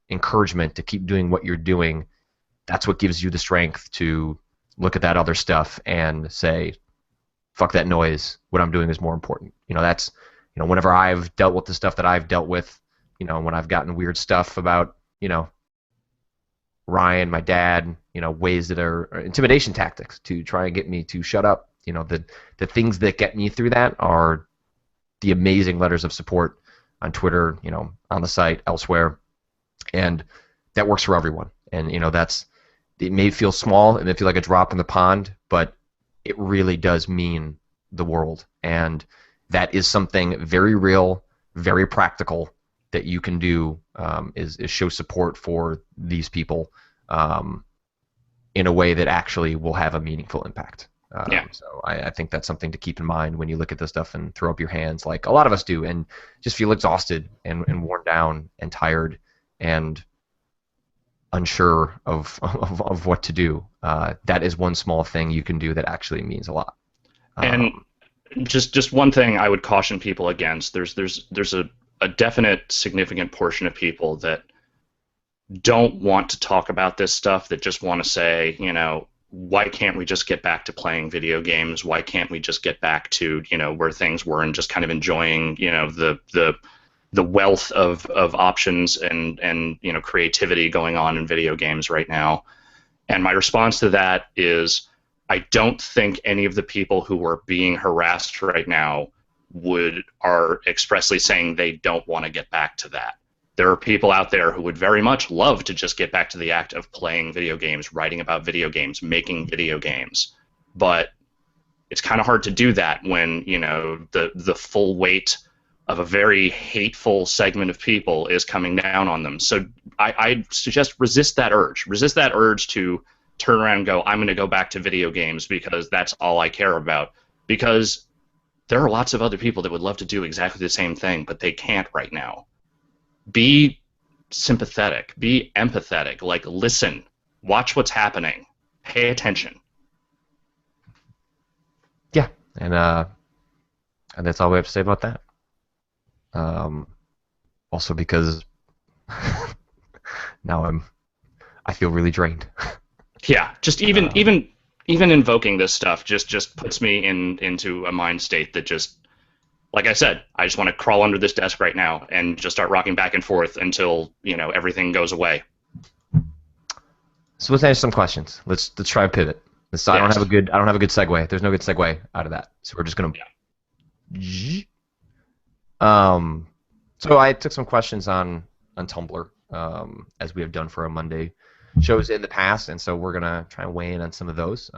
Speaker 1: encouragement to keep doing what you're doing, that's what gives you the strength to look at that other stuff and say, fuck that noise, what I'm doing is more important. That's, whenever I've dealt with the stuff that I've dealt with, when I've gotten weird stuff about, Ryan, my dad, ways that are intimidation tactics to try and get me to shut up. The things that get me through that are the amazing letters of support on Twitter, on the site, elsewhere. And that works for everyone. And, it may feel small, it may feel like a drop in the pond, but it really does mean the world. And that is something very real, very practical that you can do, is show support for these people in a way that actually will have a meaningful impact. So I think that's something to keep in mind when you look at this stuff and throw up your hands like a lot of us do and just feel exhausted and worn down and tired and unsure of what to do. That is one small thing you can do that actually means a lot.
Speaker 2: And just one thing I would caution people against. There's a definite significant portion of people that don't want to talk about this stuff, that just want to say, why can't we just get back to playing video games? Why can't we just get back to, where things were and just kind of enjoying, the wealth of options and creativity going on in video games right now? And my response to that is, I don't think any of the people who are being harassed right now are expressly saying they don't want to get back to that. There are people out there who would very much love to just get back to the act of playing video games, writing about video games, making video games. But it's kind of hard to do that when, the full weight of a very hateful segment of people is coming down on them. So I suggest resist that urge. Resist that urge to turn around and go, I'm going to go back to video games because that's all I care about. Because there are lots of other people that would love to do exactly the same thing, but they can't right now. Be sympathetic. Be empathetic. Like, listen. Watch what's happening. Pay attention.
Speaker 1: Yeah, and that's all we have to say about that. Um, also because now I feel really drained.
Speaker 2: Yeah, just even
Speaker 1: Um,
Speaker 2: even even invoking this stuff just puts me into a mind state that just, like I said, I just want to crawl under this desk right now and just start rocking back and forth until everything goes away.
Speaker 1: so let's answer some questions. Let's try a pivot.
Speaker 2: Yes.
Speaker 1: I don't have a good segue. There's no good segue out of that. So we're just gonna.
Speaker 2: Yeah.
Speaker 1: Um, so I took some questions on Tumblr, as we have done for our Monday shows in the past, and so we're gonna try and weigh in on some of those.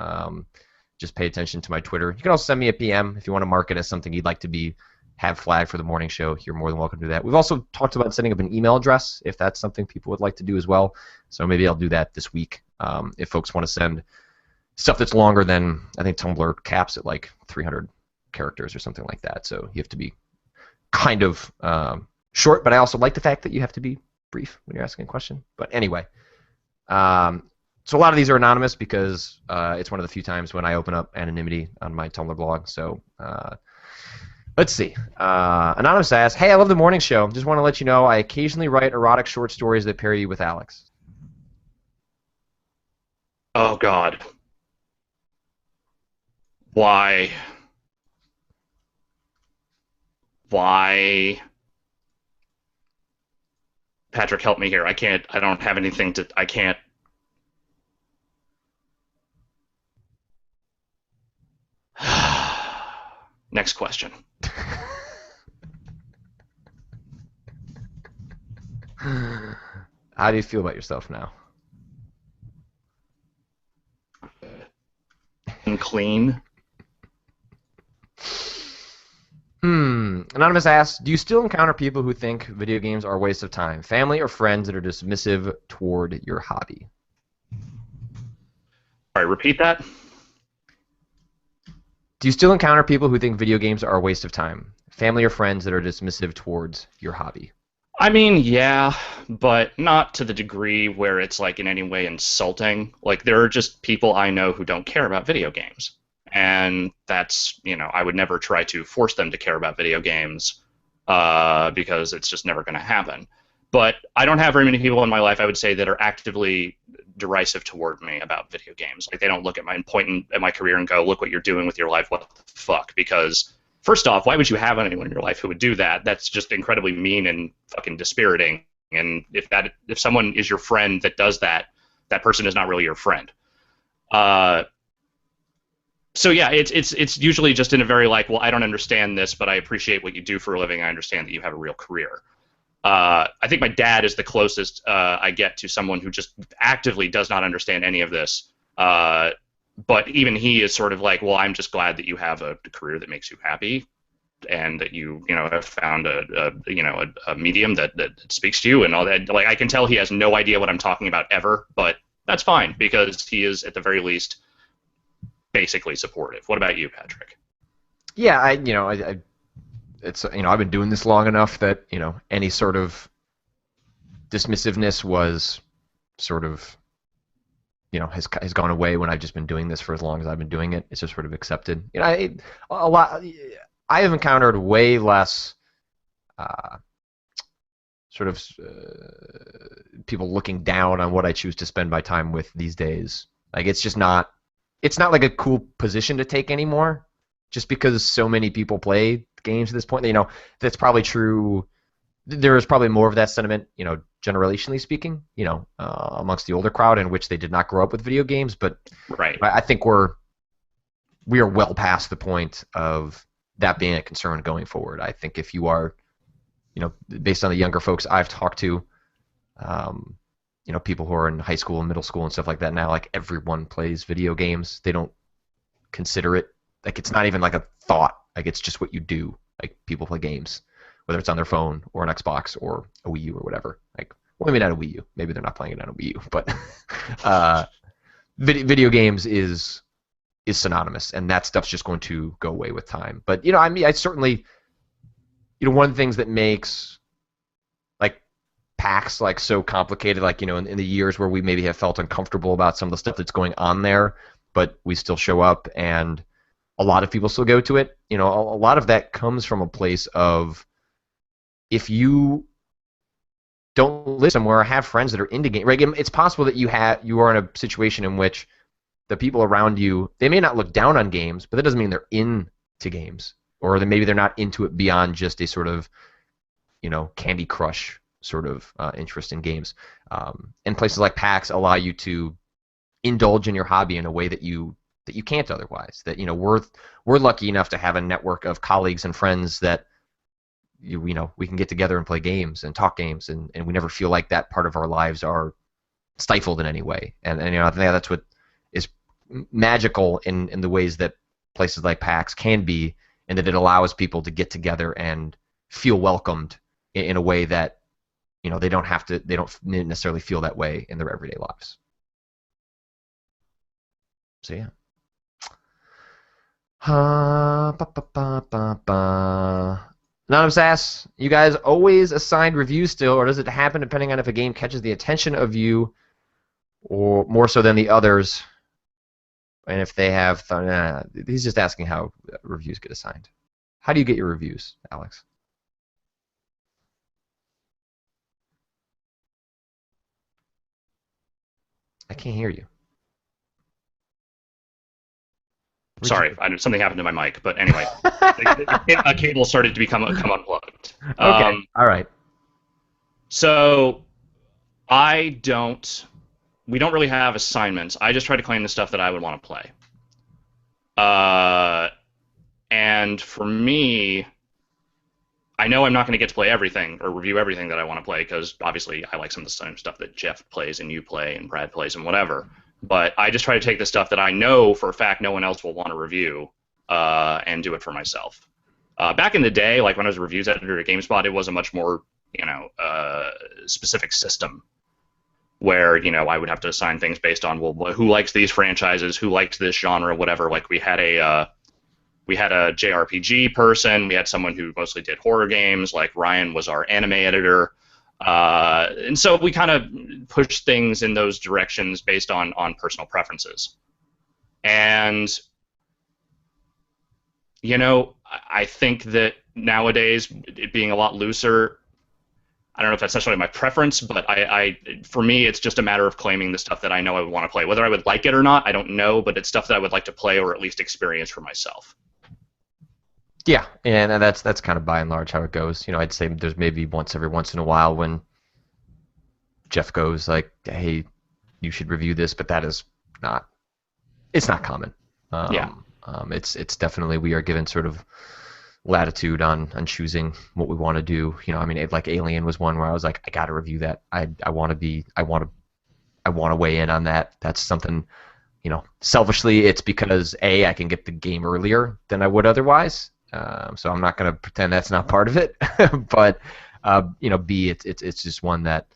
Speaker 1: Just pay attention to my Twitter. You can also send me a PM if you want to mark it as something you'd like to be have flagged for the morning show. You're more than welcome to do that. We've also talked about setting up an email address if that's something people would like to do as well. So maybe I'll do that this week. If folks want to send stuff that's longer than, I think Tumblr caps at like 300 characters or something like that. So you have to be kind of short, but I also like the fact that you have to be brief when you're asking a question. But anyway, so a lot of these are anonymous because it's one of the few times when I open up anonymity on my Tumblr blog. So let's see. Anonymous asks, "Hey, I love the morning show. Just want to let you know I occasionally write erotic short stories that pair you with Alex."
Speaker 2: Oh God. Why? Why? Patrick, help me here. I can't. I don't have anything to. I can't. Next question.
Speaker 1: How do you feel about yourself now?
Speaker 2: Unclean.
Speaker 1: Anonymous asks, "Do you still encounter people who think video games are a waste of time? Family or friends that are dismissive toward your hobby?"
Speaker 2: All right, repeat that.
Speaker 1: Do you still encounter people who think video games are a waste of time? Family or friends that are dismissive towards your hobby?
Speaker 2: I mean, yeah, but not to the degree where it's like in any way insulting. Like there are just people I know who don't care about video games. And I would never try to force them to care about video games because it's just never going to happen. But I don't have very many people in my life, I would say, that are actively derisive toward me about video games. Like they don't look at my point at my career and go, "Look what you're doing with your life. What the fuck?" Because first off, why would you have anyone in your life who would do that? That's just incredibly mean and fucking dispiriting. And if someone is your friend that does that, that person is not really your friend. Uh, so yeah, it's usually just in a very like, well, I don't understand this, but I appreciate what you do for a living. I understand that you have a real career. I think my dad is the closest I get to someone who just actively does not understand any of this. But even he is sort of like, well, I'm just glad that you have a career that makes you happy, and that you have found a medium that speaks to you and all that. Like I can tell he has no idea what I'm talking about ever, but that's fine because he is at the very least basically supportive. What about you, Patrick?
Speaker 1: Yeah, it's I've been doing this long enough that any sort of dismissiveness was sort of has gone away when I've just been doing this for as long as I've been doing it. It's just sort of accepted. A lot. I have encountered way less uh, sort of people looking down on what I choose to spend my time with these days. Like it's just not. It's not like a cool position to take anymore, just because so many people play games at this point. That's probably true. There is probably more of that sentiment, generationally speaking, amongst the older crowd in which they did not grow up with video games. But
Speaker 2: Right.
Speaker 1: I think we are well past the point of that being a concern going forward. I think if you are, based on the younger folks I've talked to, um, people who are in high school and middle school and stuff like that now, like everyone plays video games. They don't consider it like it's not even like a thought. Like it's just what you do. Like people play games, whether it's on their phone or an Xbox or a Wii U or whatever. Like, well, maybe not a Wii U. Maybe they're not playing it on a Wii U, but uh, video games is synonymous, and that stuff's just going to go away with time. But I mean, I certainly, one of the things that makes like PAX like so complicated, like in the years where we maybe have felt uncomfortable about some of the stuff that's going on there, but we still show up and a lot of people still go to it. A lot of that comes from a place of if you don't live somewhere or have friends that are into games, right? It's possible that you are in a situation in which the people around you, they may not look down on games, but that doesn't mean they're into games, or that maybe they're not into it beyond just a sort of, Candy Crush sort of interest in games. And places like PAX allow you to indulge in your hobby in a way that you can't otherwise. That we're lucky enough to have a network of colleagues and friends that we can get together and play games and talk games, and we never feel like that part of our lives are stifled in any way. And I think that's what is magical in the ways that places like PAX can be, and that it allows people to get together and feel welcomed in a way that they don't necessarily feel that way in their everyday lives. So yeah. Anonymous asks, you guys always assigned reviews still, or does it happen depending on if a game catches the attention of you, or more so than the others? And if they have, he's just asking how reviews get assigned. How do you get your reviews, Alex? I can't hear you.
Speaker 2: Sorry, something happened to my mic, but anyway, a cable started to come unplugged.
Speaker 1: Okay, all right.
Speaker 2: So we don't really have assignments. I just try to claim the stuff that I would want to play. And for me, I know I'm not going to get to play everything or review everything that I want to play, because obviously I like some of the same stuff that Jeff plays and you play and Brad plays and whatever. But I just try to take the stuff that I know for a fact no one else will want to review and do it for myself. Back in the day, like when I was a reviews editor at GameSpot, it was a much more specific system where I would have to assign things based on, well, who likes these franchises, who likes this genre, whatever. Like we had a JRPG person, we had someone who mostly did horror games, like Ryan was our anime editor. And so we kind of push things in those directions based on personal preferences. And, I think that nowadays, it being a lot looser, I don't know if that's necessarily my preference, but for me, it's just a matter of claiming the stuff that I know I would want to play. Whether I would like it or not, I don't know, but it's stuff that I would like to play or at least experience for myself.
Speaker 1: Yeah, and that's kind of by and large how it goes. I'd say there's maybe every once in a while when Jeff goes like, "Hey, you should review this," but that is not. It's not common. It's definitely, we are given sort of latitude on choosing what we want to do. Like Alien was one where I was like, I got to review that. I want to weigh in on that. That's something. Selfishly, it's because A, I can get the game earlier than I would otherwise. So I'm not going to pretend that's not part of it, but B, it's just one that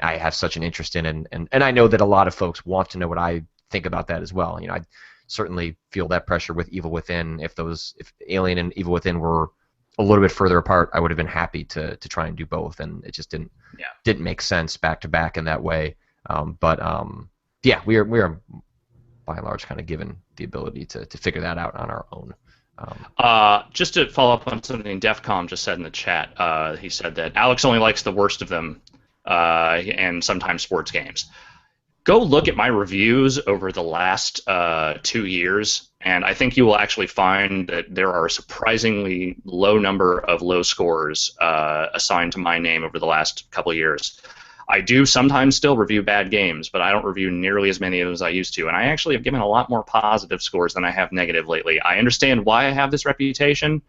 Speaker 1: I have such an interest in, and I know that a lot of folks want to know what I think about that as well. I certainly feel that pressure with Evil Within. If Alien and Evil Within were a little bit further apart, I would have been happy to try and do both, and it just didn't make sense back to back in that way. Yeah, we are by and large kind of given the ability to figure that out on our own.
Speaker 2: Just to follow up on something Defcom just said in the chat, he said that Alex only likes the worst of them, and sometimes sports games. Go look at my reviews over the last 2 years, and I think you will actually find that there are a surprisingly low number of low scores assigned to my name over the last couple of years. I do sometimes still review bad games, but I don't review nearly as many of them as I used to, and I actually have given a lot more positive scores than I have negative lately. I understand why I have this reputation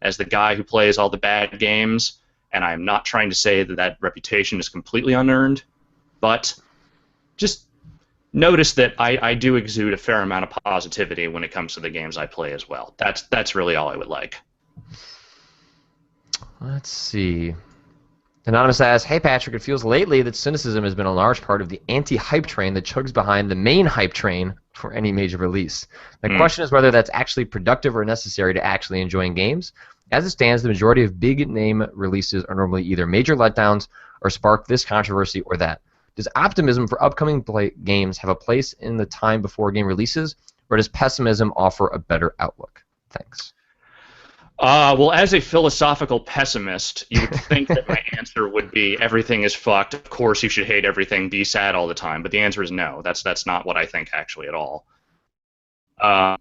Speaker 2: as the guy who plays all the bad games, and I'm not trying to say that that reputation is completely unearned, but just notice that I do exude a fair amount of positivity when it comes to the games I play as well. That's really all I would like.
Speaker 1: Let's see. Anonymous asks, "Hey Patrick, it feels lately that cynicism has been a large part of the anti-hype train that chugs behind the main hype train for any major release. The question is whether that's actually productive or necessary to actually enjoying games. As it stands, the majority of big-name releases are normally either major letdowns or spark this controversy or that. Does optimism for upcoming games have a place in the time before game releases, or does pessimism offer a better outlook? Thanks."
Speaker 2: Well, as a philosophical pessimist, you would think that my answer would be everything is fucked. Of course, you should hate everything, be sad all the time. But the answer is no. That's not what I think actually at all. Uh,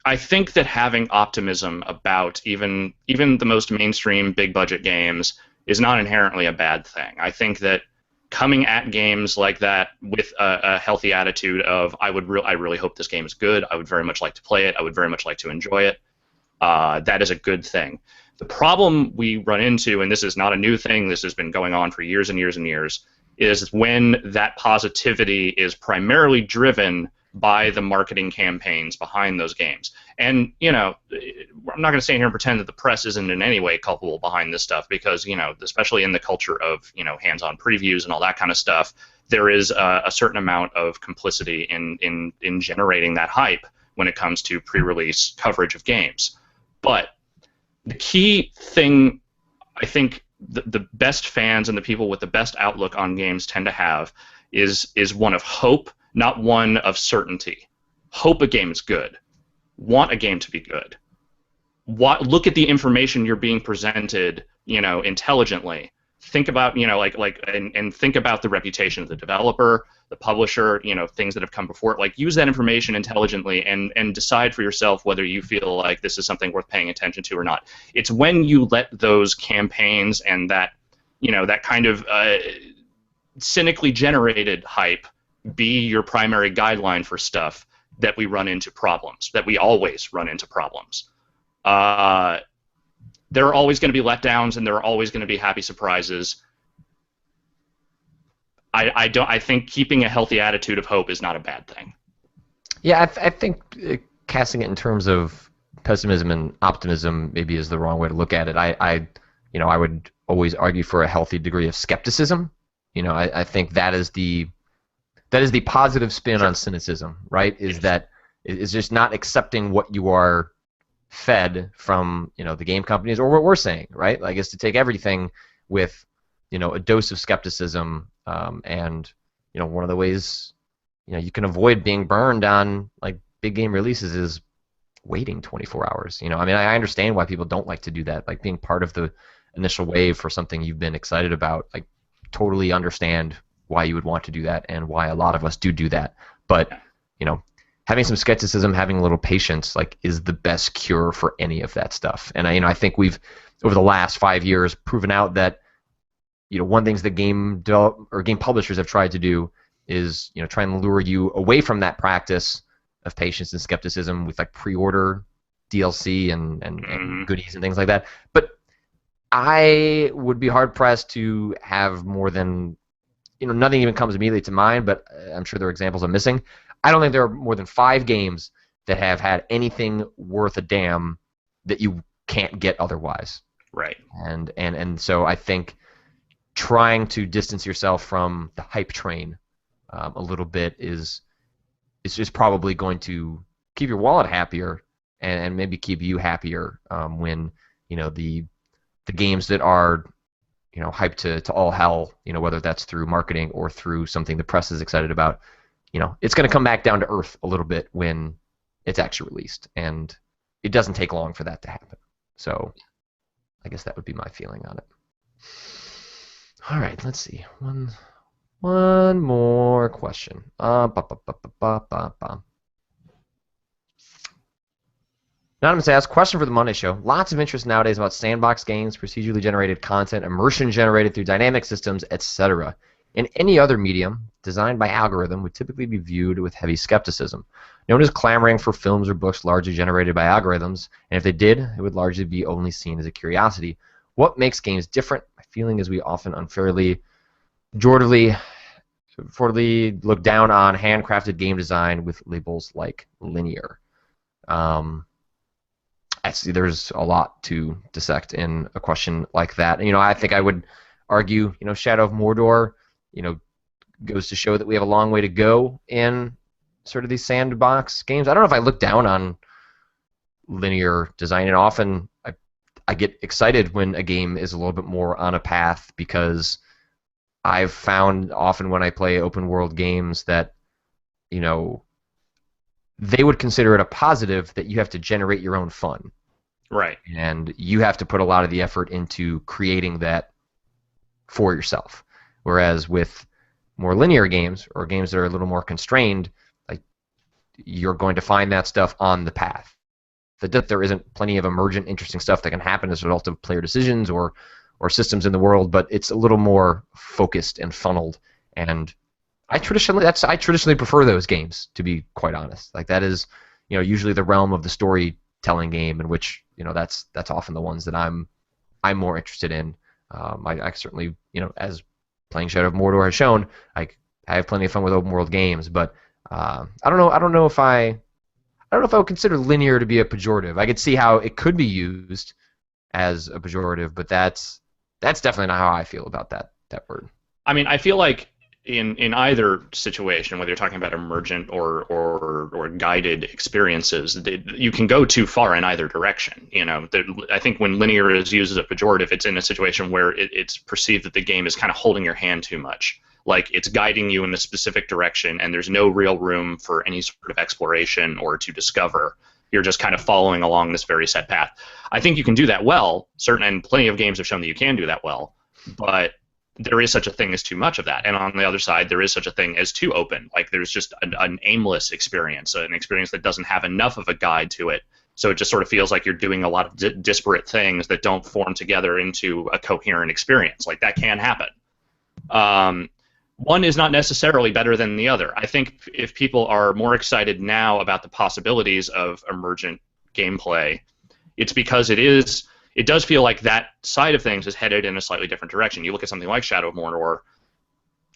Speaker 2: I think that having optimism about even the most mainstream big budget games is not inherently a bad thing. I think that coming at games like that with a healthy attitude of I really hope this game is good. I would very much like to play it. I would very much like to enjoy it. That is a good thing. The problem we run into, and this is not a new thing, this has been going on for years and years and years, is when that positivity is primarily driven by the marketing campaigns behind those games. And, I'm not going to sit here and pretend that the press isn't in any way culpable behind this stuff because, especially in the culture of, hands-on previews and all that kind of stuff, there is a certain amount of complicity in generating that hype when it comes to pre-release coverage of games. But the key thing I think the best fans and the people with the best outlook on games tend to have is one of hope, not one of certainty. Hope a game is good. Want a game to be good. Look at the information you're being presented, intelligently. Think about, and think about the reputation of the developer, the publisher, things that have come before it. Like, use that information intelligently and decide for yourself whether you feel like this is something worth paying attention to or not. It's when you let those campaigns and that, that kind of cynically generated hype be your primary guideline for stuff that we run into problems, that we always run into problems. There are always going to be letdowns, and there are always going to be happy surprises. I think keeping a healthy attitude of hope is not a bad thing.
Speaker 1: Yeah, I think casting it in terms of pessimism and optimism maybe is the wrong way to look at it. I would always argue for a healthy degree of skepticism. I think that is the positive spin on cynicism, right? Is that is just not accepting what you are fed from the game companies or what we're saying, right? Like, is to take everything with a dose of skepticism, and one of the ways you can avoid being burned on like big game releases is waiting 24 hours. I mean, I understand why people don't like to do that, like being part of the initial wave for something you've been excited about. Like, totally understand why you would want to do that and why a lot of us do that. But having some skepticism, having a little patience, like, is the best cure for any of that stuff. And I think we've over the last 5 years proven out that one thing the game publishers have tried to do is try and lure you away from that practice of patience and skepticism with like pre-order DLC and goodies and things like that. But I would be hard pressed to have more than nothing even comes immediately to mind, but I'm sure there are examples I'm missing. I don't think there are more than 5 games that have had anything worth a damn that you can't get otherwise.
Speaker 2: Right.
Speaker 1: And so I think trying to distance yourself from the hype train a little bit is just probably going to keep your wallet happier and maybe keep you happier when the games that are hyped to all hell, whether that's through marketing or through something the press is excited about, it's going to come back down to earth a little bit when it's actually released, and it doesn't take long for that to happen. So I guess that would be my feeling on it. All right, let's see. One more question. Anonymous asks, question for the Monday show. Lots of interest nowadays about sandbox games, procedurally generated content, immersion generated through dynamic systems, etc. In any other medium, designed by algorithm, would typically be viewed with heavy skepticism. No one is clamoring for films or books largely generated by algorithms, and if they did, it would largely be only seen as a curiosity. What makes games different? My feeling is we often unfairly, pejoratively look down on handcrafted game design with labels like linear. I see there's a lot to dissect in a question like that. I think I would argue, Shadow of Mordor, goes to show that we have a long way to go in sort of these sandbox games. I don't know if I look down on linear design, and often I get excited when a game is a little bit more on a path, because I've found often when I play open world games that, they would consider it a positive that you have to generate your own fun.
Speaker 2: Right.
Speaker 1: and you have to put a lot of the effort into creating that for yourself. Whereas with more linear games or games that are a little more constrained, like you're going to find that stuff on the path. That there isn't plenty of emergent, interesting stuff that can happen as a result of player decisions or systems in the world, but it's a little more focused and funneled. And I traditionally prefer those games, to be quite honest. Like that is, usually the realm of the storytelling game, in which that's often the ones that I'm more interested in. I certainly, as playing Shadow of Mordor has shown, I have plenty of fun with open world games, but I don't know. I don't know if I would consider linear to be a pejorative. I could see how it could be used as a pejorative, but that's definitely not how I feel about that word.
Speaker 2: I mean, I feel like in either situation, whether you're talking about emergent or guided experiences, you can go too far in either direction. I think when linear is used as a pejorative, it's in a situation where it's perceived that the game is kind of holding your hand too much. Like it's guiding you in a specific direction, and there's no real room for any sort of exploration or to discover. You're just kind of following along this very set path. I think you can do that well. And plenty of games have shown that you can do that well, but there is such a thing as too much of that. And on the other side, there is such a thing as too open. Like there's just an aimless experience, an experience that doesn't have enough of a guide to it. So it just sort of feels like you're doing a lot of disparate things that don't form together into a coherent experience. Like that can happen. One is not necessarily better than the other. I think if people are more excited now about the possibilities of emergent gameplay, it's because it does feel like that side of things is headed in a slightly different direction. You look at something like Shadow of Mordor,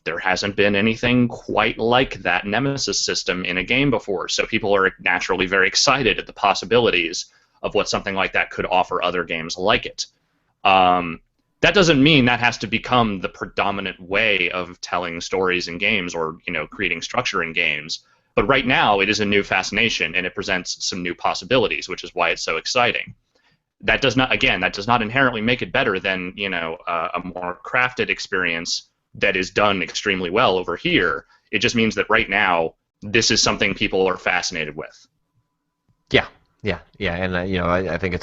Speaker 2: there hasn't been anything quite like that Nemesis system in a game before, so people are naturally very excited at the possibilities of what something like that could offer other games like it. That doesn't mean that has to become the predominant way of telling stories in games or creating structure in games. But right now, it is a new fascination, and it presents some new possibilities, which is why it's so exciting. That does not inherently make it better than a more crafted experience that is done extremely well over here. It just means that right now, this is something people are fascinated with.
Speaker 1: Yeah, and I think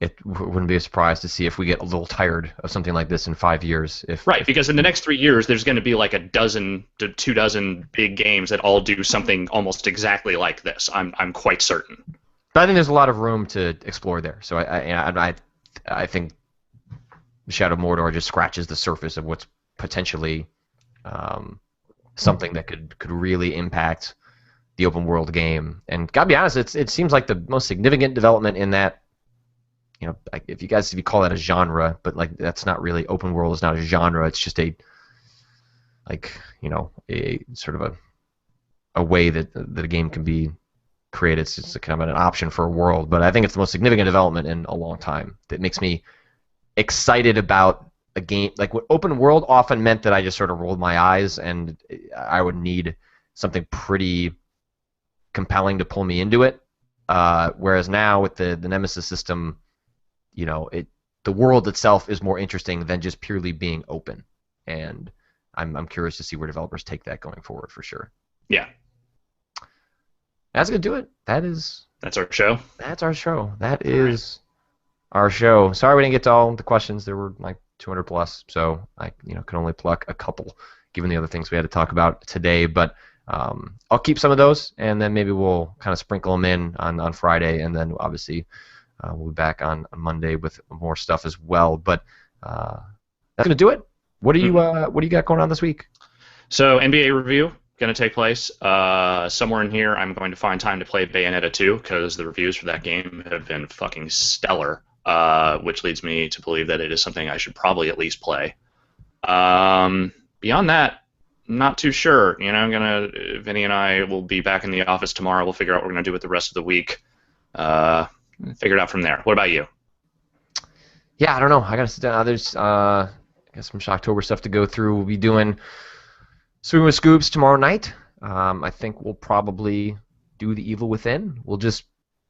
Speaker 1: it wouldn't be a surprise to see if we get a little tired of something like this in 5 years.
Speaker 2: Because in the next 3 years, there's going to be like a dozen to 24 big games that all do something almost exactly like this. I'm quite certain.
Speaker 1: But I think there's a lot of room to explore there. So I think Shadow of Mordor just scratches the surface of what's potentially something that could really impact the open world game. And gotta be honest, it seems like the most significant development in that. If you call that a genre, but like that's not really, open world is not a genre. It's just a sort of a way that a game can be created. It's just kind of an option for a world. But I think it's the most significant development in a long time that makes me excited about a game. Like what open world often meant that I just sort of rolled my eyes, and I would need something pretty compelling to pull me into it. Whereas now with the Nemesis system, the world itself is more interesting than just purely being open, and I'm curious to see where developers take that going forward for sure.
Speaker 2: Yeah,
Speaker 1: that's gonna do it. That's
Speaker 2: our show.
Speaker 1: That's our show. That is our show. Sorry we didn't get to all the questions. There were like 200 plus, so I can only pluck a couple given the other things we had to talk about today. But I'll keep some of those, and then maybe we'll kind of sprinkle them in on Friday, and then obviously. We'll be back on Monday with more stuff as well. But that's gonna do it. What do you got going on this week?
Speaker 2: So NBA review going to take place somewhere in here. I'm going to find time to play Bayonetta 2 because the reviews for that game have been fucking stellar, which leads me to believe that it is something I should probably at least play. Beyond that, not too sure. Vinny and I will be back in the office tomorrow. We'll figure out what we're gonna do with the rest of the week. Figure it out from there. What about you?
Speaker 1: Yeah, I don't know. I gotta sit down. There's I got some Shocktober stuff to go through. We'll be doing Swimming with Scoops tomorrow night. I think we'll probably do The Evil Within.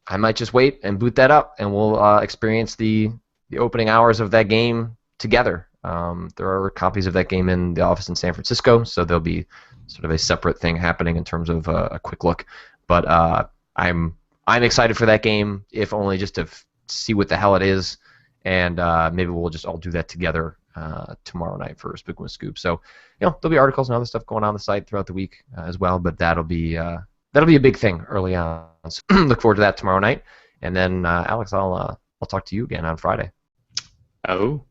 Speaker 1: I might just wait and boot that up, and we'll experience the opening hours of that game together. There are copies of that game in the office in San Francisco, so there'll be sort of a separate thing happening in terms of a quick look. But I'm excited for that game, if only just to see what the hell it is, and maybe we'll just all do that together tomorrow night for Spook with Scoop. So, there'll be articles and other stuff going on the site throughout the week as well, but that'll be a big thing early on. So look forward to that tomorrow night, and then Alex, I'll talk to you again on Friday.
Speaker 2: Oh.